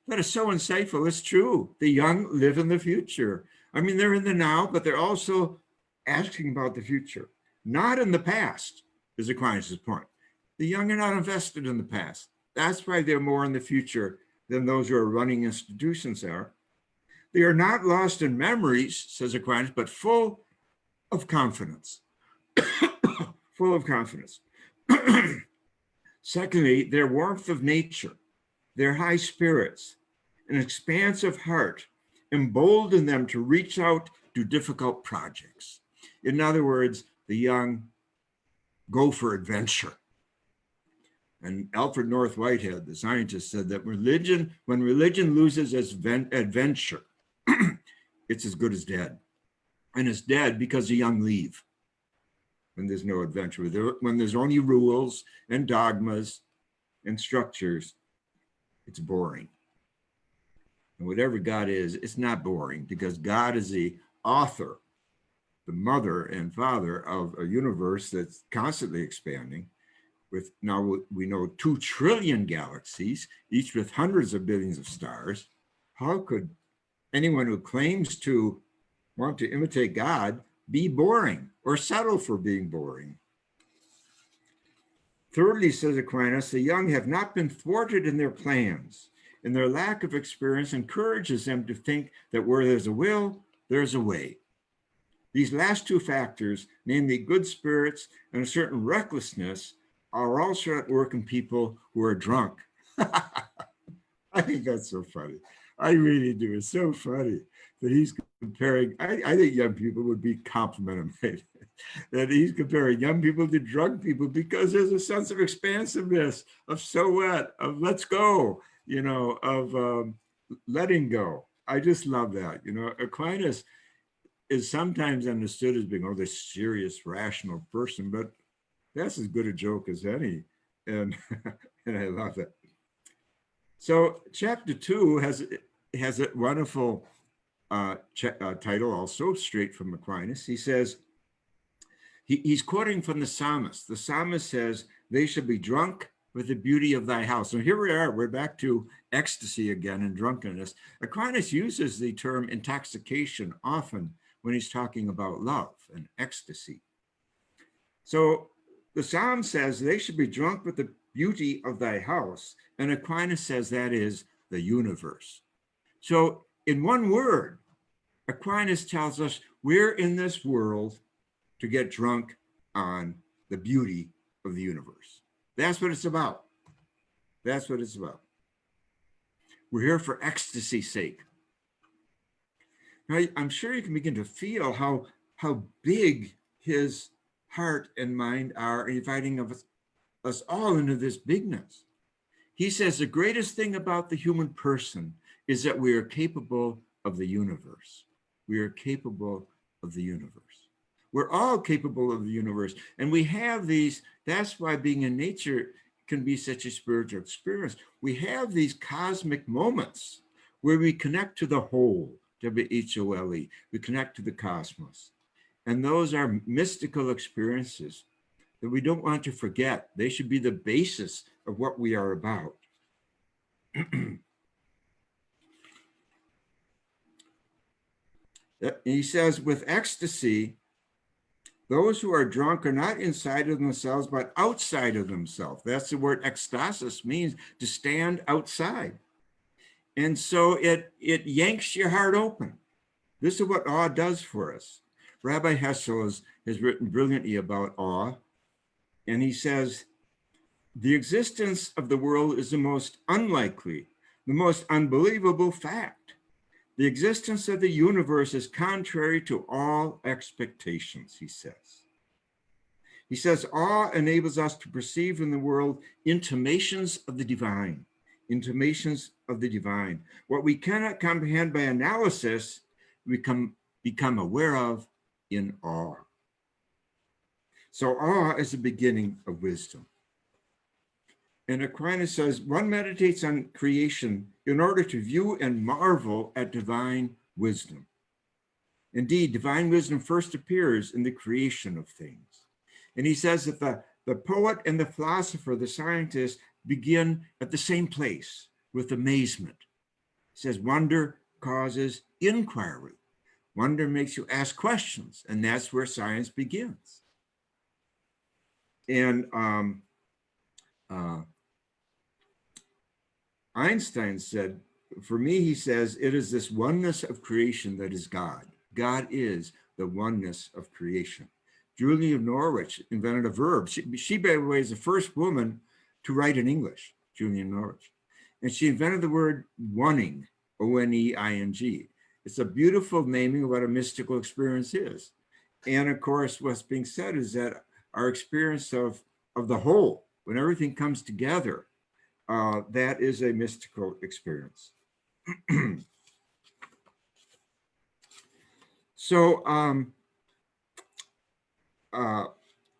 That is so insightful. It's true. The young live in the future. I mean, they're in the now, but they're also asking about the future. Not in the past, is Aquinas' point. The young are not invested in the past. That's why they're more in the future than those who are running institutions are. They are not lost in memories, says Aquinas, but full of confidence. Full of confidence. Secondly, their warmth of nature, their high spirits, an expansive heart embolden them to reach out to difficult projects. In other words, the young go for adventure. And Alfred North Whitehead, the scientist, said that when religion loses its adventure, it's as good as dead. And it's dead because the young leave when there's no adventure. When there's only rules and dogmas and structures, it's boring. And whatever God is, it's not boring because God is the author, the mother and father of a universe that's constantly expanding. With now we know 2 trillion galaxies, each with hundreds of billions of stars. How could anyone who claims to want to imitate God be boring or settle for being boring? Thirdly, says Aquinas, the young have not been thwarted in their plans, and their lack of experience encourages them to think that where there's a will, there's a way. These last two factors, namely good spirits and a certain recklessness, are also at work in people who are drunk. I think that's so funny. I really do. It's so funny that he's comparing, I think young people would be complimenting him, that he's comparing young people to drunk people because there's a sense of expansiveness, of so what, of let's go, you know, of letting go. I just love that. You know, Aquinas is sometimes understood as being, oh, this serious, rational person, but that's as good a joke as any. And, and I love it. So chapter 2 has a wonderful title, also straight from Aquinas. He says, he's quoting from the psalmist. The psalmist says, they shall be drunk with the beauty of thy house. So here we are, we're back to ecstasy again and drunkenness. Aquinas uses the term intoxication often when he's talking about love and ecstasy. So the psalm says they should be drunk with the beauty of thy house. And Aquinas says that is the universe. So in one word, Aquinas tells us we're in this world to get drunk on the beauty of the universe. That's what it's about. That's what it's about. We're here for ecstasy's sake. Now, I'm sure you can begin to feel how big his heart and mind are inviting us all into this bigness. He says the greatest thing about the human person is that we are capable of the universe. We are capable of the universe. We're all capable of the universe. And we have these, that's why being in nature can be such a spiritual experience. We have these cosmic moments where we connect to the whole, W-H-O-L-E. We connect to the cosmos. And those are mystical experiences that we don't want to forget. They should be the basis of what we are about. He says, with ecstasy, those who are drunk are not inside of themselves, but outside of themselves. That's the word ekstasis, means to stand outside. And so it yanks your heart open. This is what awe does for us. Rabbi Hessel has written brilliantly about awe. And he says, the existence of the world is the most unlikely, the most unbelievable fact. The existence of the universe is contrary to all expectations, he says. He says, awe enables us to perceive in the world intimations of the divine, intimations of the divine. What we cannot comprehend by analysis, we become aware of in awe. So awe is the beginning of wisdom. And Aquinas says, one meditates on creation in order to view and marvel at divine wisdom. Indeed, divine wisdom first appears in the creation of things. And he says that the poet and the philosopher, the scientist, begin at the same place with amazement. He says, wonder causes inquiry. Wonder makes you ask questions, and that's where science begins. And Einstein said, for me, he says, it is this oneness of creation that is God. God is the oneness of creation. Julian of Norwich invented a verb. She, by the way, is the first woman to write in English, Julian of Norwich. And she invented the word oneing, O-N-E-I-N-G. It's a beautiful naming of what a mystical experience is. And of course, what's being said is that our experience of the whole, when everything comes together, that is a mystical experience. So I'm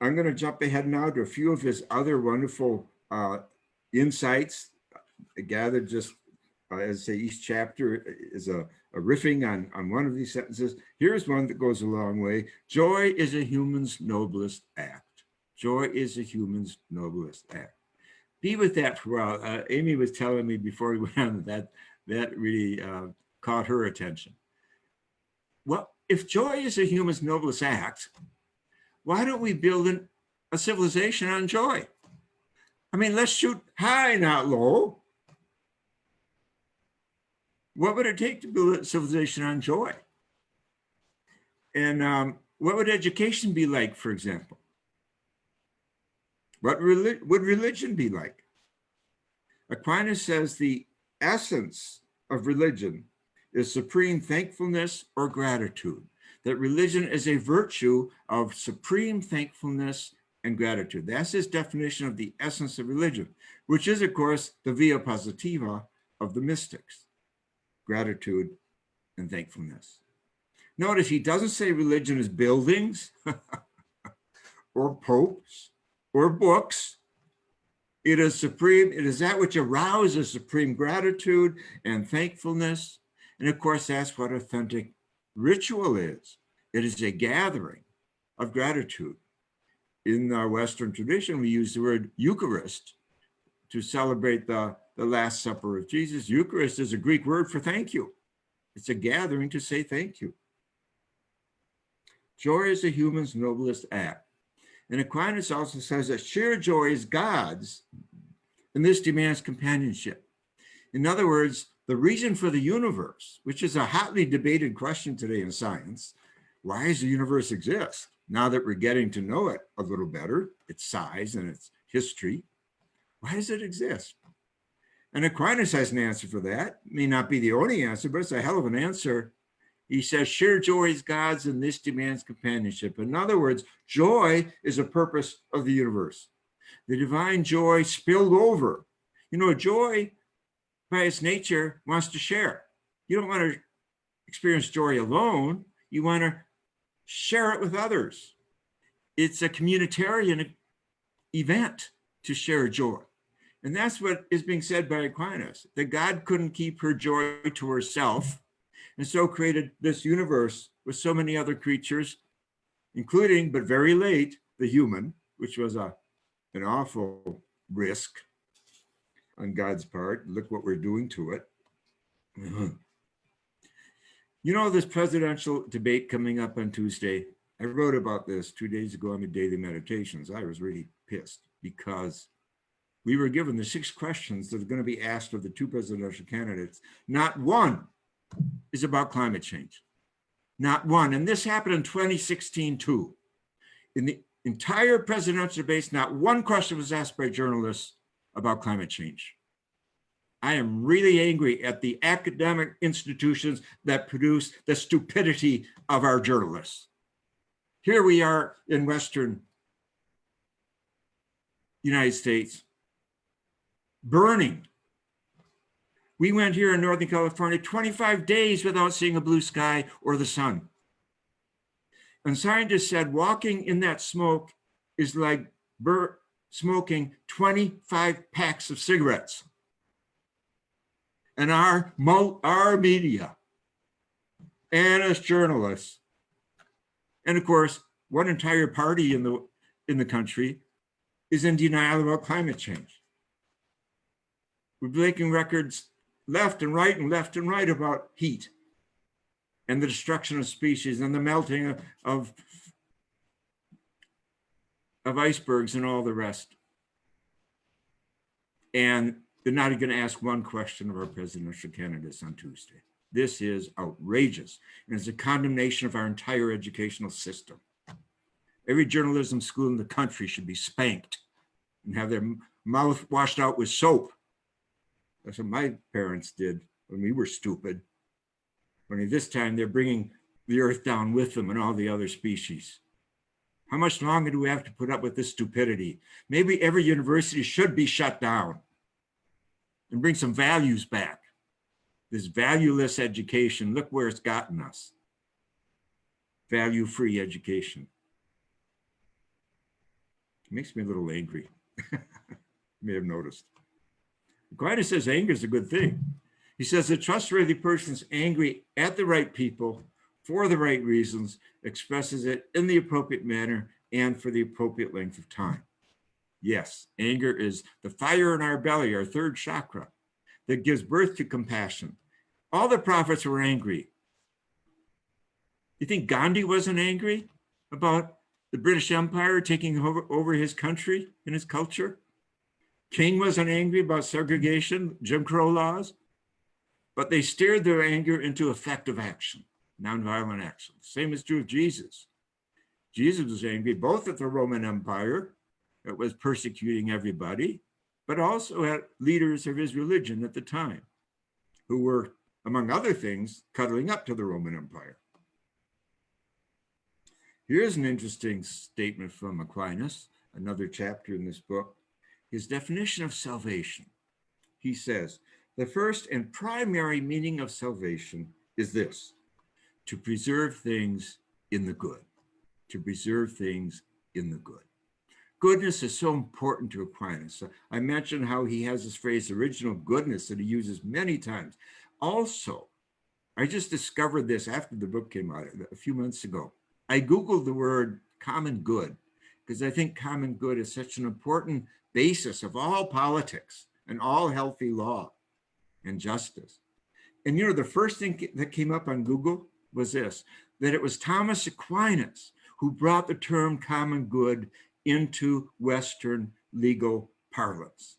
going to jump ahead now to a few of his other wonderful insights gathered just, as I say, each chapter is a riffing on one of these sentences. Here's one that goes a long way. Joy is a human's noblest act. Joy is a human's noblest act. Be with that for a while. Amy was telling me before we went on that really caught her attention. Well, if joy is a human's noblest act, why don't we build a civilization on joy? I mean, let's shoot high, not low. What would it take to build a civilization on joy? And what would education be like, for example? What would religion be like? Aquinas says the essence of religion is supreme thankfulness or gratitude, that religion is a virtue of supreme thankfulness and gratitude. That's his definition of the essence of religion, which is, of course, the via positiva of the mystics, gratitude and thankfulness. Notice he doesn't say religion is buildings or popes or books. It is supreme. It is that which arouses supreme gratitude and thankfulness. And of course, that's what authentic ritual is. It is a gathering of gratitude. In our Western tradition, we use the word Eucharist to celebrate the Last Supper of Jesus. Eucharist is a Greek word for thank you. It's a gathering to say thank you. Joy is a human's noblest act. And Aquinas also says that sheer joy is God's, and this demands companionship. In other words, the reason for the universe, which is a hotly debated question today in science, why does the universe exist? Now that we're getting to know it a little better, its size and its history, why does it exist? And Aquinas has an answer for that. It may not be the only answer, but it's a hell of an answer. He says, sheer joy is God's, and this demands companionship. In other words, joy is a purpose of the universe. The divine joy spilled over. You know, joy by its nature wants to share. You don't want to experience joy alone. You want to share it with others. It's a communitarian event to share joy. And that's what is being said by Aquinas, that God couldn't keep her joy to herself, and so created this universe with so many other creatures, including, but very late, the human, which was an awful risk on God's part. Look what we're doing to it. You know, this presidential debate coming up on Tuesday, I wrote about this 2 days ago on the daily meditations. I was really pissed because we were given the 6 questions that are going to be asked of the 2 presidential candidates. Not one is about climate change. Not one. And this happened in 2016 too. In the entire presidential debate, not one question was asked by journalists about climate change. I am really angry at the academic institutions that produce the stupidity of our journalists. Here we are in Western United States, burning. We went here in Northern California 25 days without seeing a blue sky or the sun. And scientists said walking in that smoke is like smoking 25 packs of cigarettes. And our media and as journalists, and of course, one entire party in the country is in denial about climate change. We're breaking records left and right about heat and the destruction of species and the melting of icebergs and all the rest. And they're not going to ask one question of our presidential candidates on Tuesday. This is outrageous, and it's a condemnation of our entire educational system. Every journalism school in the country should be spanked and have their mouth washed out with soap. That's what my parents did when we were stupid. Only this time they're bringing the earth down with them and all the other species. How much longer do we have to put up with this stupidity? Maybe every university should be shut down and bring some values back. This valueless education, look where it's gotten us. Value-free education. It makes me a little angry. You may have noticed. Aquinas says anger is a good thing. He says a trustworthy person is angry at the right people for the right reasons, expresses it in the appropriate manner and for the appropriate length of time. Yes, anger is the fire in our belly, our third chakra, that gives birth to compassion. All the prophets were angry. You think Gandhi wasn't angry about the British Empire taking over his country and his culture? King wasn't angry about segregation, Jim Crow laws, but they steered their anger into effective action, nonviolent action. Same is true of Jesus. Jesus was angry both at the Roman Empire, that was persecuting everybody, but also at leaders of his religion at the time, who were, among other things, cuddling up to the Roman Empire. Here's an interesting statement from Aquinas, another chapter in this book. His definition of salvation. He says, the first and primary meaning of salvation is this: to preserve things in the good. To preserve things in the good. Goodness is so important to Aquinas. I mentioned how he has this phrase, original goodness, that he uses many times. Also, I just discovered this after the book came out a few months ago. I Googled the word common good because I think common good is such an important basis of all politics and all healthy law and justice. And you know, the first thing that came up on Google was this, that it was Thomas Aquinas who brought the term common good into Western legal parlance.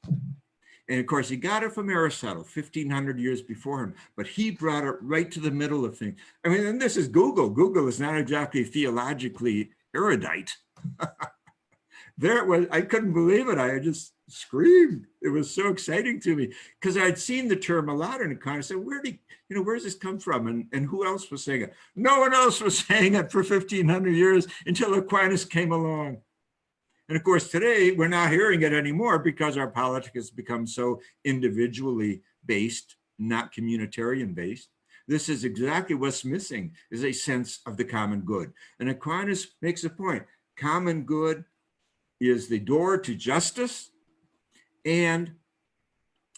And of course, he got it from Aristotle 1,500 years before him, but he brought it right to the middle of things. I mean, and this is Google. Google is not exactly theologically erudite. There it was. I couldn't believe it. I just screamed. It was so exciting to me because I'd seen the term a lot and kind of said, where's this come from? And who else was saying it? No one else was saying it for 1,500 years until Aquinas came along. And of course, today we're not hearing it anymore because our politics has become so individually based, not communitarian based. This is exactly what's missing, is a sense of the common good. And Aquinas makes a point. Common good is the door to justice, and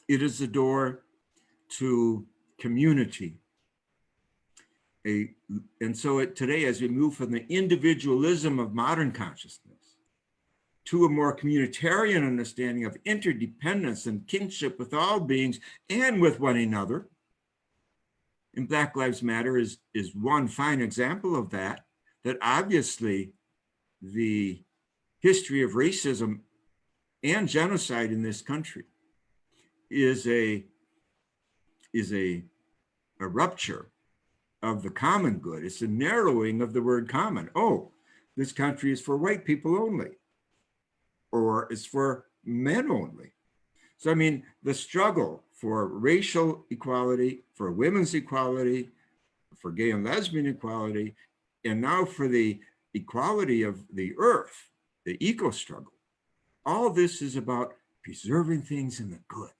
it is the door to community. And so today, as we move from the individualism of modern consciousness to a more communitarian understanding of interdependence and kinship with all beings and with one another, and Black Lives Matter is one fine example of that, that obviously the history of racism and genocide in this country is a rupture of the common good. It's a narrowing of the word common. Oh, this country is for white people only, or it's for men only. So, I mean, the struggle for racial equality, for women's equality, for gay and lesbian equality, and now for the equality of the earth, the eco struggle, all this is about preserving things in the good.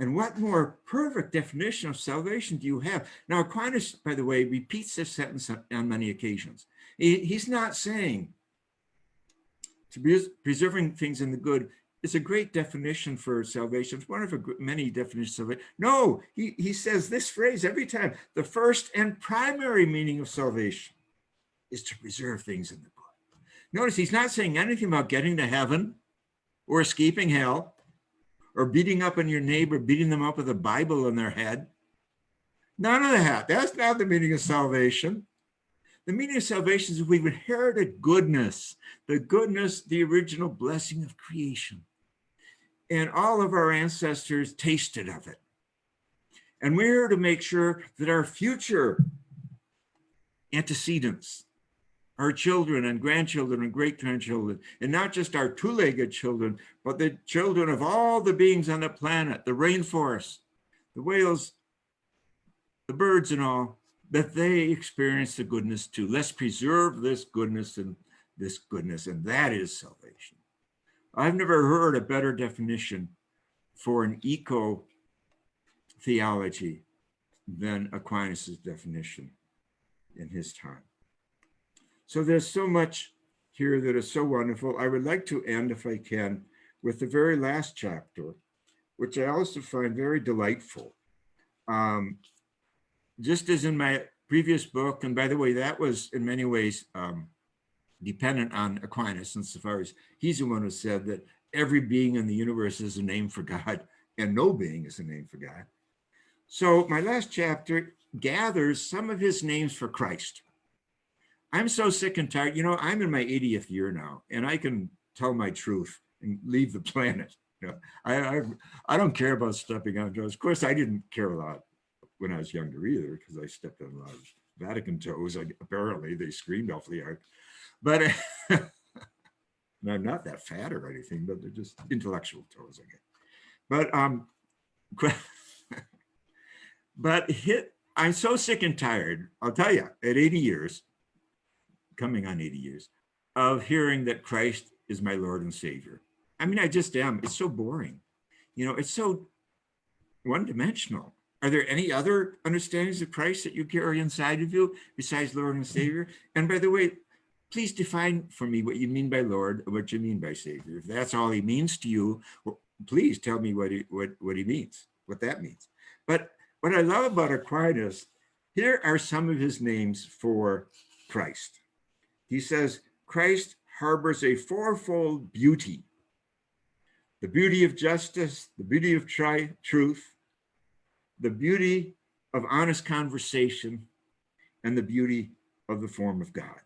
And what more perfect definition of salvation do you have? Now, Aquinas, by the way, repeats this sentence on many occasions. He's not saying to be preserving things in the good is a great definition for salvation. It's one of many definitions of it. No, he says this phrase every time. The first and primary meaning of salvation is to preserve things in the good. Notice he's not saying anything about getting to heaven or escaping hell, or beating up on your neighbor, beating them up with a Bible on their head. None of that. That's not the meaning of salvation. The meaning of salvation is we've inherited goodness, the original blessing of creation. And all of our ancestors tasted of it. And we're here to make sure that our future antecedents, our children and grandchildren and great-grandchildren, and not just our two-legged children, but the children of all the beings on the planet, the rainforests, the whales, the birds and all, that they experience the goodness too. Let's preserve this goodness, and that is salvation. I've never heard a better definition for an eco-theology than Aquinas' definition in his time. So there's so much here that is so wonderful. I would like to end, if I can, with the very last chapter, which I also find very delightful. Just as in my previous book, and by the way, that was in many ways dependent on Aquinas, insofar as he's the one who said that every being in the universe is a name for God, and no being is a name for God. So my last chapter gathers some of his names for Christ. I'm so sick and tired. You know, I'm in my 80th year now, and I can tell my truth and leave the planet. You know, I don't care about stepping on toes. Of course, I didn't care a lot when I was younger either, because I stepped on a lot of Vatican toes. Apparently, they screamed awfully hard. But and I'm not that fat or anything, but they're just intellectual toes, I guess. But I'm so sick and tired, I'll tell you, at 80 years, coming on 80 years, of hearing that Christ is my Lord and Savior. I mean, I just am. It's so boring. You know, it's so one-dimensional. Are there any other understandings of Christ that you carry inside of you besides Lord and Savior? And by the way, please define for me what you mean by Lord or what you mean by Savior. If that's all he means to you, well, please tell me what he means, what that means. But what I love about Aquinas, here are some of his names for Christ. He says, Christ harbors a fourfold beauty: the beauty of justice, the beauty of truth, the beauty of honest conversation, and the beauty of the form of God.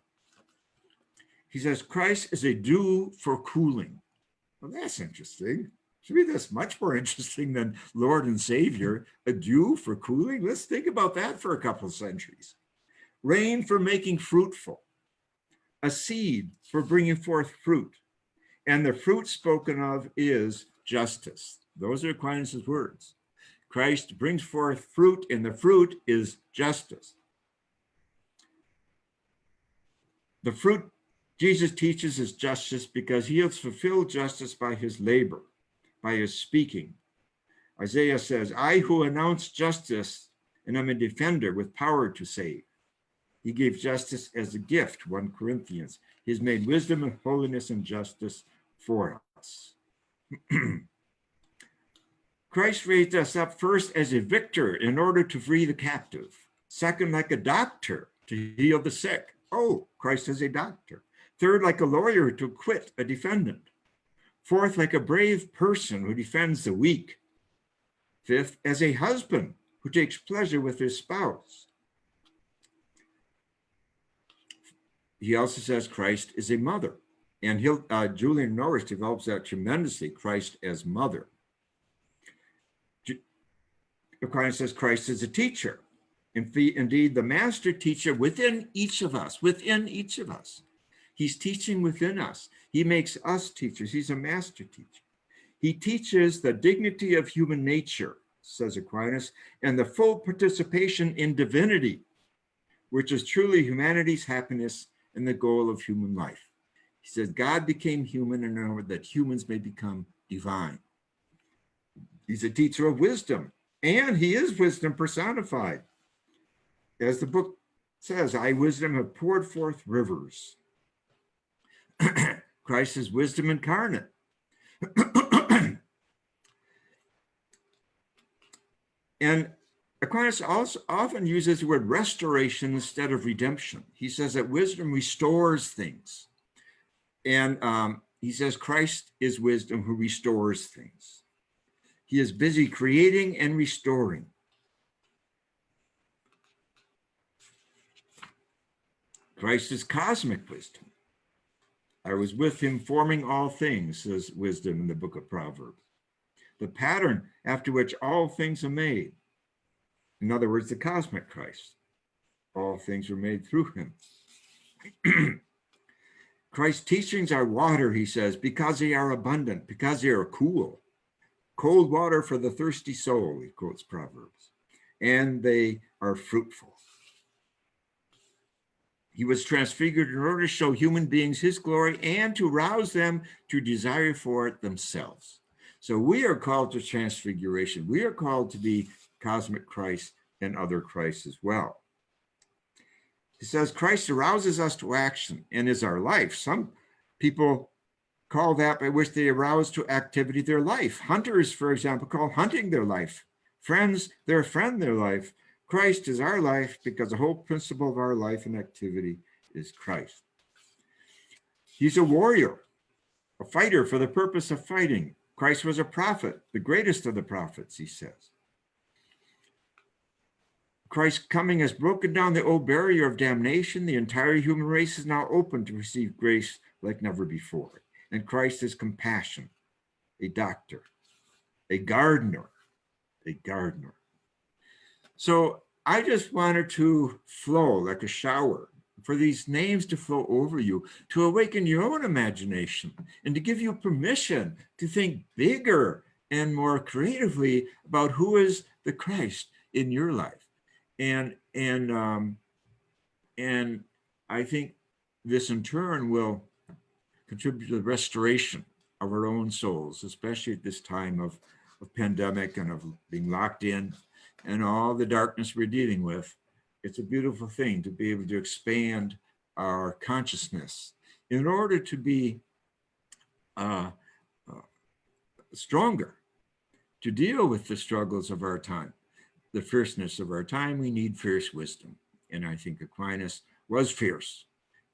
He says, Christ is a dew for cooling. Well, that's interesting. To me, that's much more interesting than Lord and Savior. A dew for cooling? Let's think about that for a couple of centuries. Rain for making fruitful. A seed for bringing forth fruit. And the fruit spoken of is justice. Those are Aquinas' words. Christ brings forth fruit, and the fruit is justice. The fruit Jesus teaches his justice because he has fulfilled justice by his labor, by his speaking. Isaiah says, I who announce justice and am a defender with power to save. He gave justice as a gift, 1 Corinthians. He has made wisdom and holiness and justice for us. Christ raised us up first as a victor in order to free the captive. Second, like a doctor to heal the sick. Oh, Christ is a doctor. Third, like a lawyer to acquit a defendant. Fourth, like a brave person who defends the weak. Fifth, as a husband who takes pleasure with his spouse. He also says Christ is a mother. And Julian of Norwich develops that tremendously, Christ as mother. Aquinas says Christ is a teacher. Indeed, the master teacher within each of us, He's teaching within us. He makes us teachers. He's a master teacher. He teaches the dignity of human nature, says Aquinas, and the full participation in divinity, which is truly humanity's happiness and the goal of human life. He says God became human in order that humans may become divine. He's a teacher of wisdom, and he is wisdom personified. As the book says, I, wisdom, have poured forth rivers. Christ is wisdom incarnate. And Aquinas also often uses the word restoration instead of redemption. He says that wisdom restores things. And he says Christ is wisdom who restores things. He is busy creating and restoring. Christ is cosmic wisdom. I was with him forming all things, says wisdom in the book of Proverbs. The pattern after which all things are made. In other words, the cosmic Christ. All things were made through him. Christ's teachings are water, he says, because they are abundant, because they are cool. Cold water for the thirsty soul, he quotes Proverbs. And they are fruitful. He was transfigured in order to show human beings his glory and to rouse them to desire for it themselves. So we are called to transfiguration. We are called to be cosmic Christ and other Christs as well. He says Christ arouses us to action and is our life. Some people call that by which they arouse to activity their life. Hunters, for example, call hunting their life. Friends, their friend, their life. Christ is our life because the whole principle of our life and activity is Christ. He's a warrior, a fighter for the purpose of fighting. Christ was a prophet, the greatest of the prophets, he says. Christ's coming has broken down the old barrier of damnation. The entire human race is now open to receive grace like never before. And Christ is compassion, a doctor, a gardener, a gardener. So I just wanted to flow like a shower, for these names to flow over you, to awaken your own imagination, and to give you permission to think bigger and more creatively about who is the Christ in your life. And I think this in turn will contribute to the restoration of our own souls, especially at this time of pandemic and of being locked in and all the darkness we're dealing with. It's a beautiful thing to be able to expand our consciousness in order to be stronger, to deal with the struggles of our time, the fierceness of our time. We need fierce wisdom. And I think Aquinas was fierce.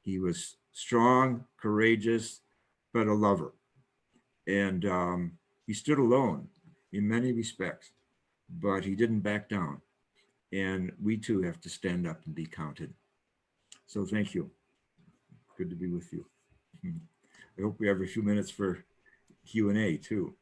He was strong, courageous, but a lover. And he stood alone in many respects, but he didn't back down. And we too have to stand up and be counted. So thank you. Good to be with you. I hope we have a few minutes for Q&A too.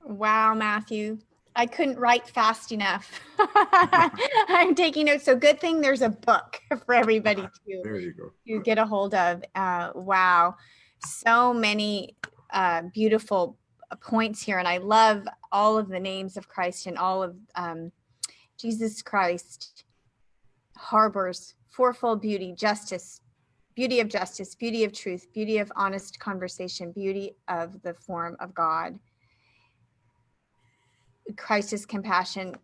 Wow, Matthew. I couldn't write fast enough. I'm taking notes. So good thing there's a book for everybody There you go. to get a hold of. Wow. So many beautiful points here. And I love all of the names of Christ, and all of Jesus Christ harbors fourfold beauty, justice, beauty of justice, beauty of truth, beauty of honest conversation, beauty of the form of God. Christ is compassion.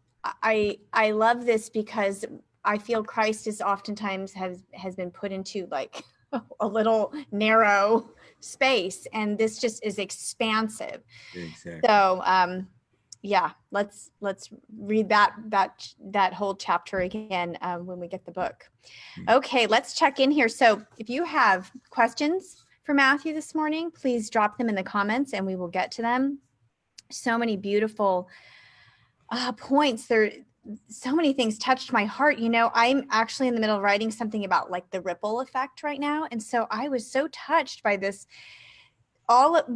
I love this because I feel Christ is oftentimes has been put into like a little narrow space, and this just is expansive. Exactly. So yeah, let's read that whole chapter again when we get the book. Okay, let's check in here. So if you have questions for Matthew this morning, please drop them in the comments and we will get to them. So many beautiful points there. So many things touched my heart. You know, I'm actually in the middle of writing something about like the ripple effect right now. And so I was so touched by this, all of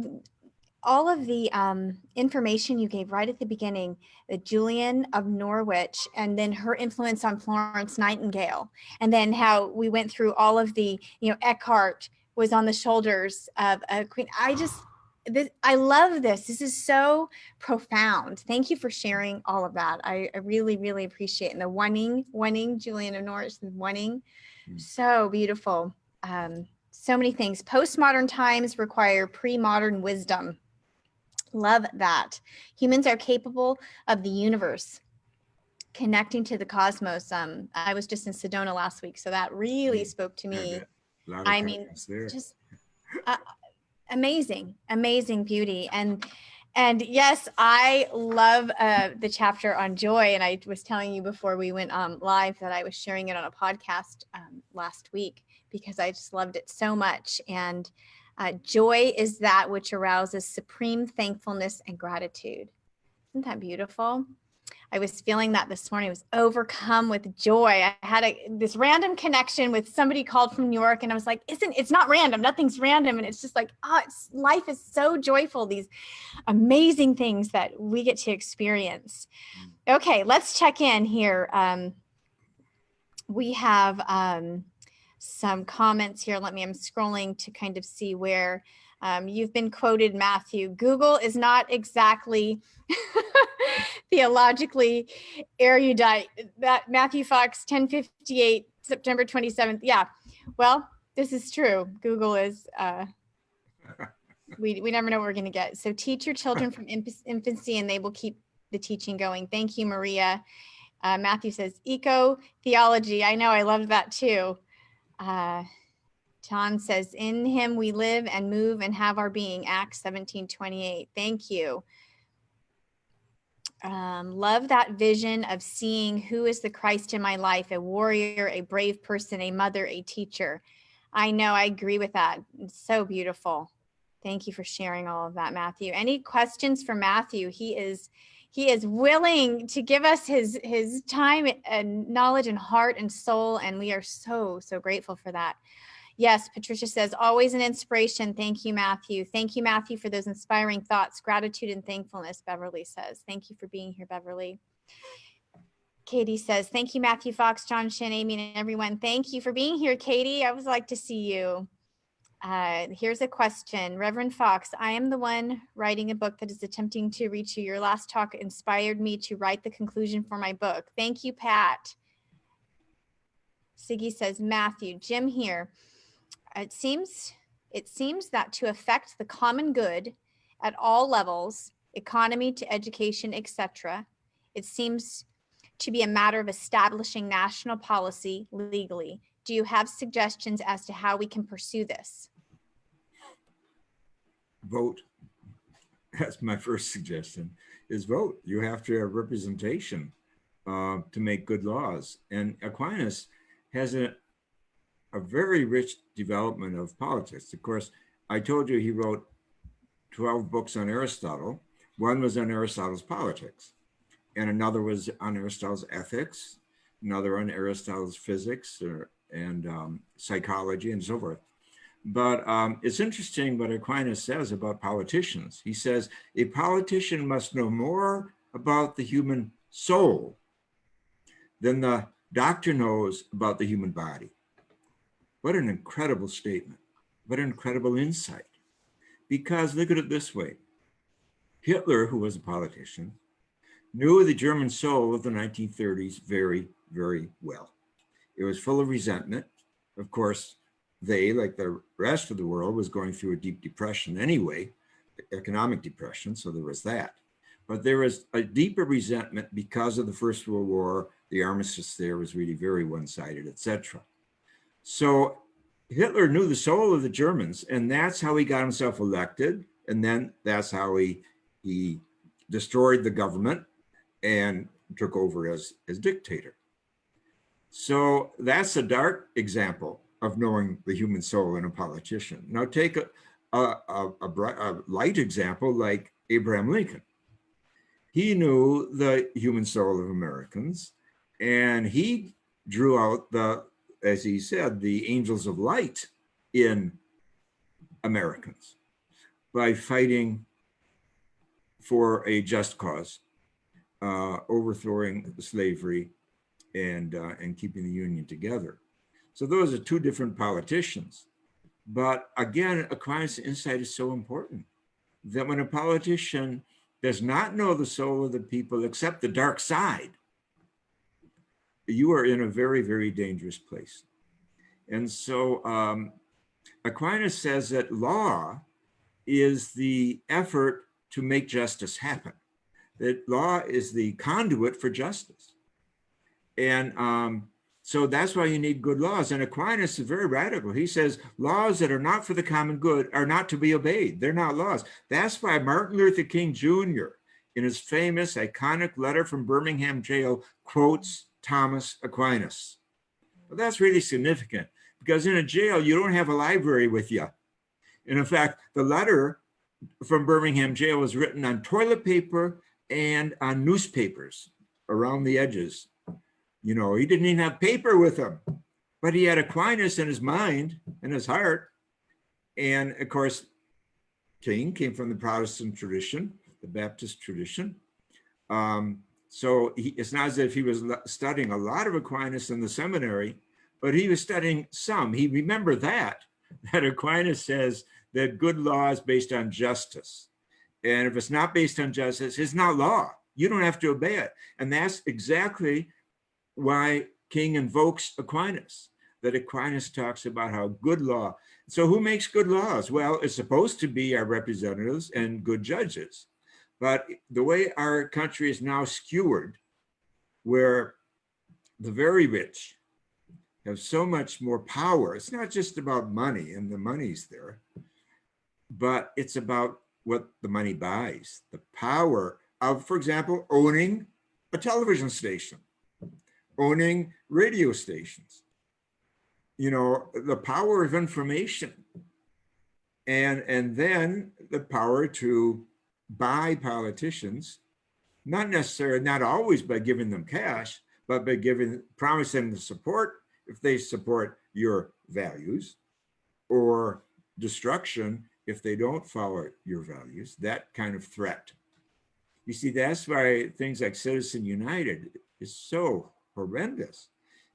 the information you gave right at the beginning, the Julian of Norwich, and then her influence on Florence Nightingale. And then how we went through all of the, you know, Eckhart was on the shoulders of a queen. I love this. This is so profound. Thank you for sharing all of that. I really, really appreciate it. And the wanting Julian of Norwich, the wanting, so beautiful. So many things. Postmodern times require pre-modern wisdom. Love that. Humans are capable of the universe, connecting to the cosmos. I was just in Sedona last week, so that really spoke to me. I mean, just amazing beauty. And yes, I love the chapter on joy. And I was telling you before we went live that I was sharing it on a podcast last week because I just loved it so much. And joy is that which arouses supreme thankfulness and gratitude. Isn't that beautiful? I was feeling that this morning. I was overcome with joy. I had this random connection with somebody called from New York, and I was like, it's not random. Nothing's random. And it's just like, life is so joyful. These amazing things that we get to experience. Okay, let's check in here. We have some comments here. I'm scrolling to kind of see where you've been quoted, Matthew. Google is not exactly theologically erudite. That Matthew Fox, 1058, September 27th. Yeah, well, this is true. Google is, we never know what we're going to get. So teach your children from infancy and they will keep the teaching going. Thank you, Maria. Matthew says, eco-theology. I know, I love that too. John says, in him we live and move and have our being, Acts 17:28. Thank you. Love that vision of seeing who is the Christ in my life, a warrior, a brave person, a mother, a teacher. I know, I agree with that. It's so beautiful. Thank you for sharing all of that, Matthew. Any questions for Matthew? He is willing to give us his time and knowledge and heart and soul, and we are so, so grateful for that. Yes, Patricia says, always an inspiration. Thank you, Matthew. Thank you, Matthew, for those inspiring thoughts, gratitude and thankfulness, Beverly says. Thank you for being here, Beverly. Katie says, thank you, Matthew Fox, John Shin, Amy, and everyone. Thank you for being here, Katie. I always like to see you. Here's a question. Reverend Fox, I am the one writing a book that is attempting to reach you. Your last talk inspired me to write the conclusion for my book. Thank you, Pat. Siggy says, Matthew, Jim here. It seems that to affect the common good at all levels, economy to education, etc., it seems to be a matter of establishing national policy legally. Do you have suggestions as to how we can pursue this? Vote. That's my first suggestion, is vote. You have to have representation to make good laws. And Aquinas has a very rich development of politics. Of course, I told you he wrote 12 books on Aristotle. One was on Aristotle's politics, and another was on Aristotle's ethics, another on Aristotle's physics and psychology and so forth. But it's interesting what Aquinas says about politicians. He says, a politician must know more about the human soul than the doctor knows about the human body. What an incredible statement. What an incredible insight. Because look at it this way. Hitler, who was a politician, knew the German soul of the 1930s very, very well. It was full of resentment. Of course, they, like the rest of the world, was going through a deep depression anyway, economic depression, so there was that. But there was a deeper resentment because of the First World War. The armistice there was really very one-sided, etc. So Hitler knew the soul of the Germans, and that's how he got himself elected. And then that's how he destroyed the government and took over as dictator. So that's a dark example of knowing the human soul in a politician. Now take a light example like Abraham Lincoln. He knew the human soul of Americans, and he drew out the, as he said, the angels of light in Americans by fighting for a just cause, overthrowing slavery and keeping the Union together. So those are two different politicians. But again, Aquinas' insight is so important that when a politician does not know the soul of the people except the dark side, you are in a very, very dangerous place. And so Aquinas says that law is the effort to make justice happen, that law is the conduit for justice. And so that's why you need good laws. And Aquinas is very radical. He says laws that are not for the common good are not to be obeyed. They're not laws. That's why Martin Luther King Jr., in his famous iconic letter from Birmingham jail, quotes Thomas Aquinas. Well, that's really significant because in a jail, you don't have a library with you. And in fact, the letter from Birmingham jail was written on toilet paper and on newspapers around the edges. You know, he didn't even have paper with him, but he had Aquinas in his mind and his heart. And of course, King came from the Protestant tradition, the Baptist tradition. So it's not as if he was studying a lot of Aquinas in the seminary, but he was studying some. He remembered that Aquinas says that good law is based on justice. And if it's not based on justice, it's not law. You don't have to obey it. And that's exactly why King invokes Aquinas, that Aquinas talks about how good law. So who makes good laws? Well, it's supposed to be our representatives and good judges. But the way our country is now skewered, where the very rich have so much more power, it's not just about money, and the money's there, but it's about what the money buys, the power of, for example, owning a television station, owning radio stations, you know, the power of information, and then the power to buy politicians, not necessarily, not always by giving them cash, but by promising them support if they support your values, or destruction if they don't follow your values, that kind of threat. You see, that's why things like Citizen United is so horrendous.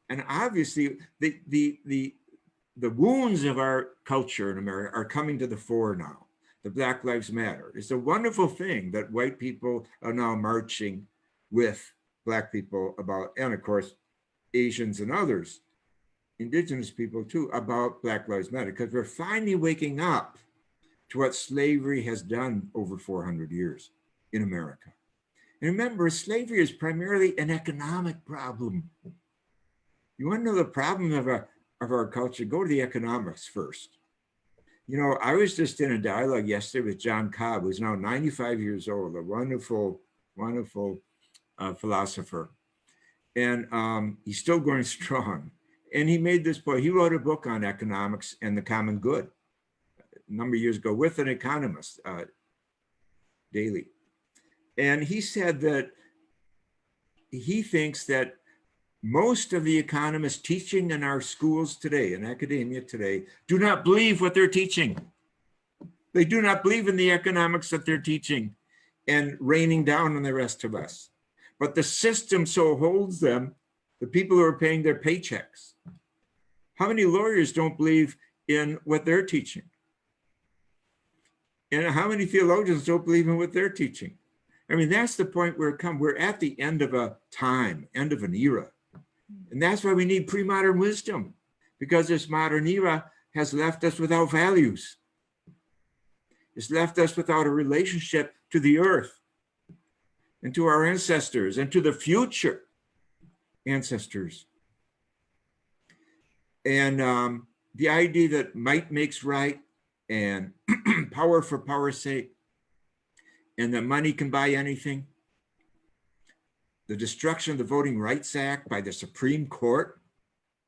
And obviously the wounds of our culture in America are coming to the fore now. The Black Lives Matter. It's a wonderful thing that white people are now marching with Black people about, and of course, Asians and others, indigenous people too, about Black Lives Matter, because we're finally waking up to what slavery has done over 400 years in America. And remember, slavery is primarily an economic problem. You want to know the problem of our culture? Go to the economics first. You know, I was just in a dialogue yesterday with John Cobb, who's now 95 years old, a wonderful, wonderful philosopher. And he's still going strong. And he made this point. He wrote a book on economics and the common good a number of years ago with an economist, Daly. And he said that he thinks that most of the economists teaching in our schools today, in academia today, do not believe what they're teaching. They do not believe in the economics that they're teaching and raining down on the rest of us. But the system so holds them, the people who are paying their paychecks. How many lawyers don't believe in what they're teaching? And how many theologians don't believe in what they're teaching? I mean, that's the point where we're at the end of a time, end of an era. And that's why we need pre-modern wisdom, because this modern era has left us without values. It's left us without a relationship to the earth and to our ancestors and to the future ancestors. And the idea that might makes right and power for power's sake, and that money can buy anything. The destruction of the Voting Rights Act by the Supreme Court.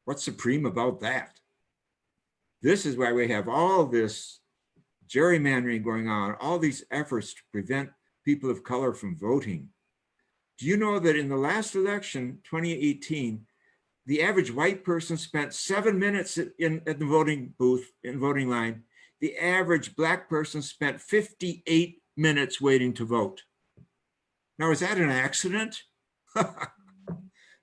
What's supreme about that? This is why we have all this gerrymandering going on, all these efforts to prevent people of color from voting. Do you know that in the last election, 2018, the average white person spent 7 minutes at the voting booth, in voting line. The average Black person spent 58 minutes waiting to vote. Now, is that an accident?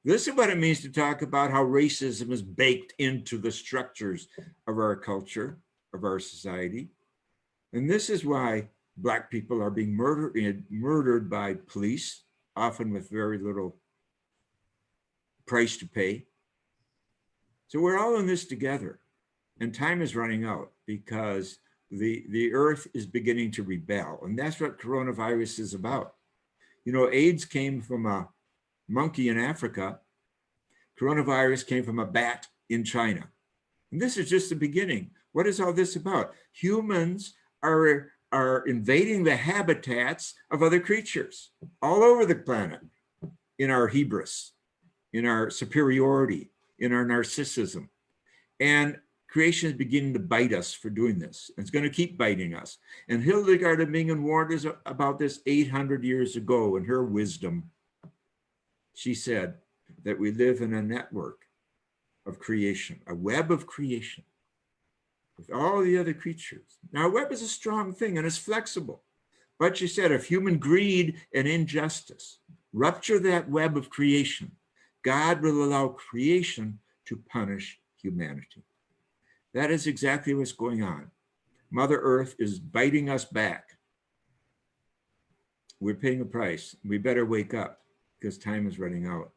This is what it means to talk about how racism is baked into the structures of our culture, of our society. And this is why Black people are being murdered by police, often with very little price to pay. So we're all in this together, and time is running out because the earth is beginning to rebel, and that's what coronavirus is about. You know, AIDS came from a monkey in Africa. Coronavirus came from a bat in China. And this is just the beginning. What is all this about? Humans are invading the habitats of other creatures all over the planet, in our hubris, in our superiority, in our narcissism. And creation is beginning to bite us for doing this. It's going to keep biting us. And Hildegard of Bingen warned us about this 800 years ago in her wisdom. She said that we live in a network of creation, a web of creation with all the other creatures. Now, a web is a strong thing and it's flexible. But she said, if human greed and injustice rupture that web of creation, God will allow creation to punish humanity. That is exactly what's going on. Mother Earth is biting us back. We're paying a price. We better wake up because time is running out.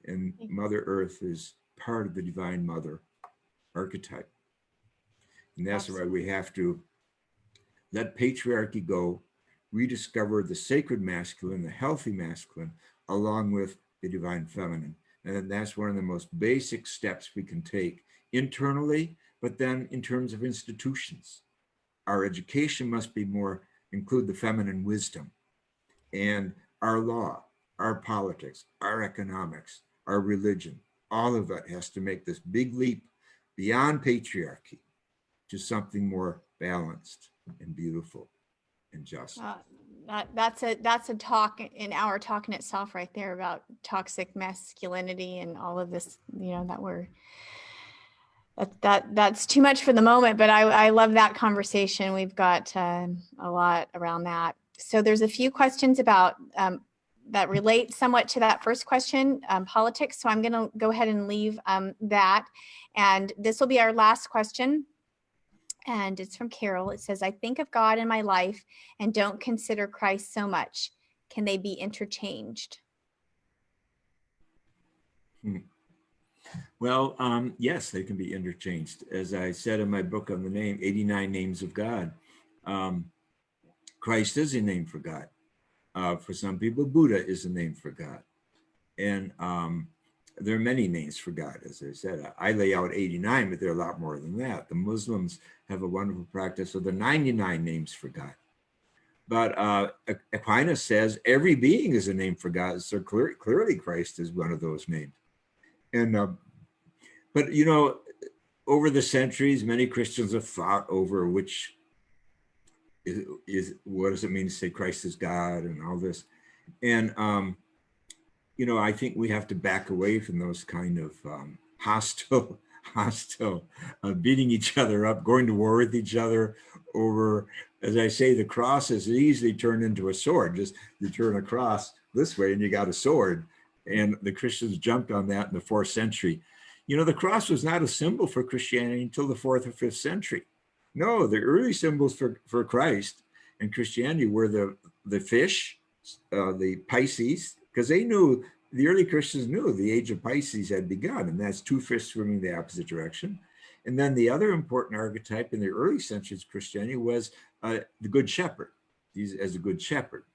And Mother Earth is part of the Divine Mother archetype. And that's why we have to let patriarchy go, rediscover the sacred masculine, the healthy masculine, along with the divine feminine. And that's one of the most basic steps we can take internally, but then in terms of institutions. Our education must be more, include the feminine wisdom, and our law, our politics, our economics, our religion, all of it has to make this big leap beyond patriarchy to something more balanced and beautiful and just. That's a talk, an hour talk in itself right there, about toxic masculinity and all of this, you know, that's too much for the moment, but I love that conversation. We've got a lot around that. So there's a few questions about that relate somewhat to that first question, politics. So I'm going to go ahead and leave that. And this will be our last question. And it's from Carol. It says, I think of God in my life and don't consider Christ so much. Can they be interchanged? Well, yes, they can be interchanged. As I said in my book on the name, 89 Names of God, Christ is a name for God. For some people, Buddha is a name for God. And there are many names for God, as I said. I lay out 89, but there are a lot more than that. The Muslims have a wonderful practice of the 99 names for God. But Aquinas says every being is a name for God. So clearly Christ is one of those names. And but you know, over the centuries, many Christians have fought over which is what does it mean to say Christ is God and all this. And you know, I think we have to back away from those kind of hostile, beating each other up, going to war with each other over, as I say, the cross is easily turned into a sword. Just you turn a cross this way and you got a sword. And the Christians jumped on that in the 4th century. You know, the cross was not a symbol for Christianity until the 4th or 5th century. No, the early symbols for Christ and Christianity were the fish, the Pisces, because they knew, the early Christians knew the age of Pisces had begun, and that's two fish swimming the opposite direction. And then the other important archetype in the early centuries of Christianity was the good shepherd, as a good shepherd.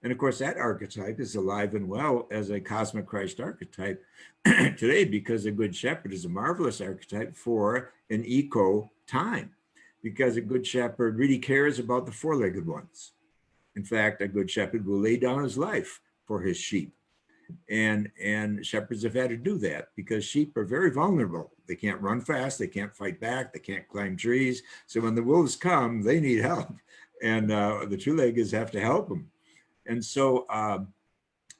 And of course, that archetype is alive and well as a cosmic Christ archetype today, because a good shepherd is a marvelous archetype for an eco time, because a good shepherd really cares about the four-legged ones. In fact, a good shepherd will lay down his life for his sheep. And shepherds have had to do that because sheep are very vulnerable. They can't run fast, they can't fight back, they can't climb trees. So when the wolves come, they need help. And the two-leggeds have to help them. And so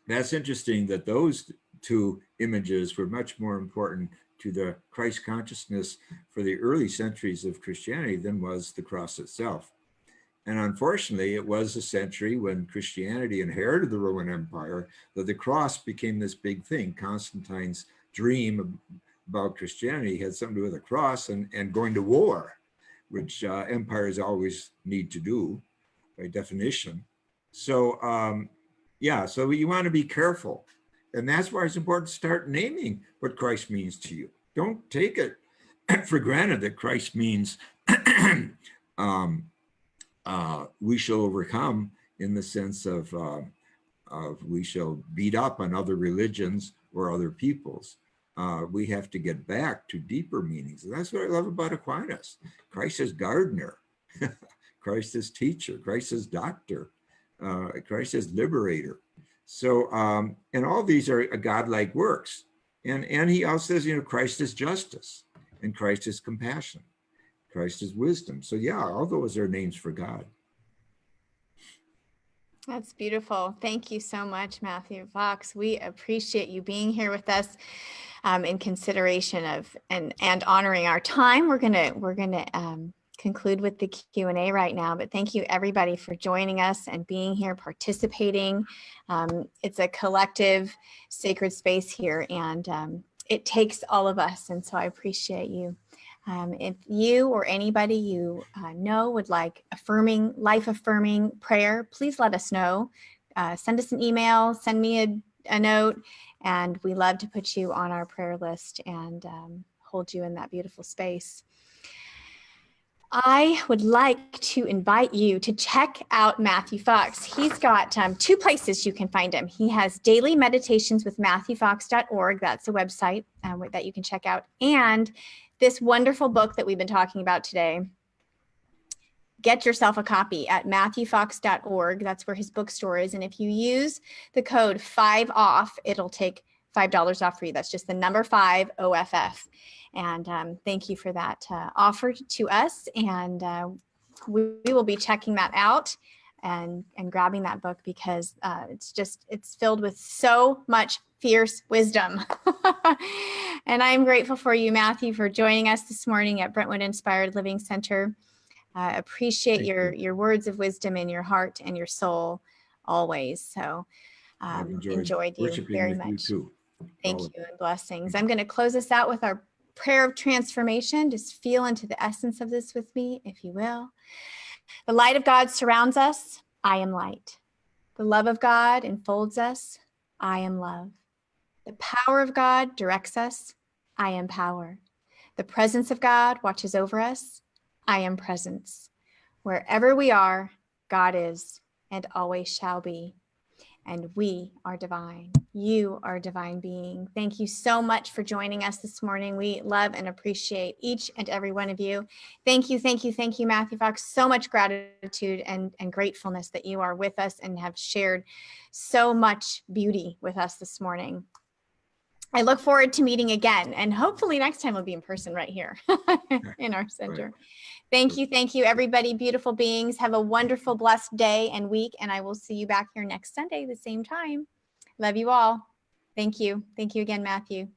that's interesting that those two images were much more important to the Christ consciousness for the early centuries of Christianity than was the cross itself. And unfortunately, it was a century when Christianity inherited the Roman Empire that the cross became this big thing. Constantine's dream about Christianity had something to do with the cross and going to war, which empires always need to do by definition. So yeah, so you want to be careful. And that's why it's important to start naming what Christ means to you. Don't take it for granted that Christ means we shall overcome, in the sense of we shall beat up on other religions or other peoples. We have to get back to deeper meanings. And that's what I love about Aquinas. Christ is gardener, Christ is teacher, Christ is doctor, Christ is liberator. So, and all these are godlike works. And he also says, Christ is justice, and Christ is compassion. Christ is wisdom. So yeah, all those are names for God. That's beautiful. Thank you so much, Matthew Fox. We appreciate you being here with us in consideration of and honoring our time. We're gonna conclude with the Q&A right now, but thank you everybody for joining us and being here, participating. It's a collective sacred space here, and it takes all of us. And so I appreciate you. If you or anybody you know would like life-affirming prayer, please let us know. Send us an email, send me a note, and we love to put you on our prayer list and hold you in that beautiful space. I would like to invite you to check out Matthew Fox. He's got two places you can find him. He has daily meditations with MatthewFox.org. That's the website that you can check out. And this wonderful book that we've been talking about today. Get yourself a copy at MatthewFox.org. That's where his bookstore is. And if you use the code 5OFF, it'll take $5 off for you. That's just the number 5 OFF. And thank you for that offer to us. And we will be checking that out and grabbing that book, because it's filled with so much fierce wisdom. And I'm grateful for you, Matthew, for joining us this morning at Brentwood Inspired Living Center. Appreciate your words of wisdom in your heart and your soul always. So enjoyed you very much. You too. Thank you, and blessings. I'm going to close us out with our prayer of transformation. Just feel into the essence of this with me, if you will. The light of God surrounds us. I am light. The love of God enfolds us. I am love. The power of God directs us. I am power. The presence of God watches over us. I am presence. Wherever we are, God is and always shall be. And we are divine. You are a divine being. Thank you so much for joining us this morning. We love and appreciate each and every one of you. Thank you, thank you, thank you, Matthew Fox. So much gratitude and gratefulness that you are with us and have shared so much beauty with us this morning. I look forward to meeting again, and hopefully next time we'll be in person right here in our center. Right. Thank you, everybody. Beautiful beings. Have a wonderful, blessed day and week, and I will see you back here next Sunday, the same time. Love you all. Thank you. Thank you again, Matthew.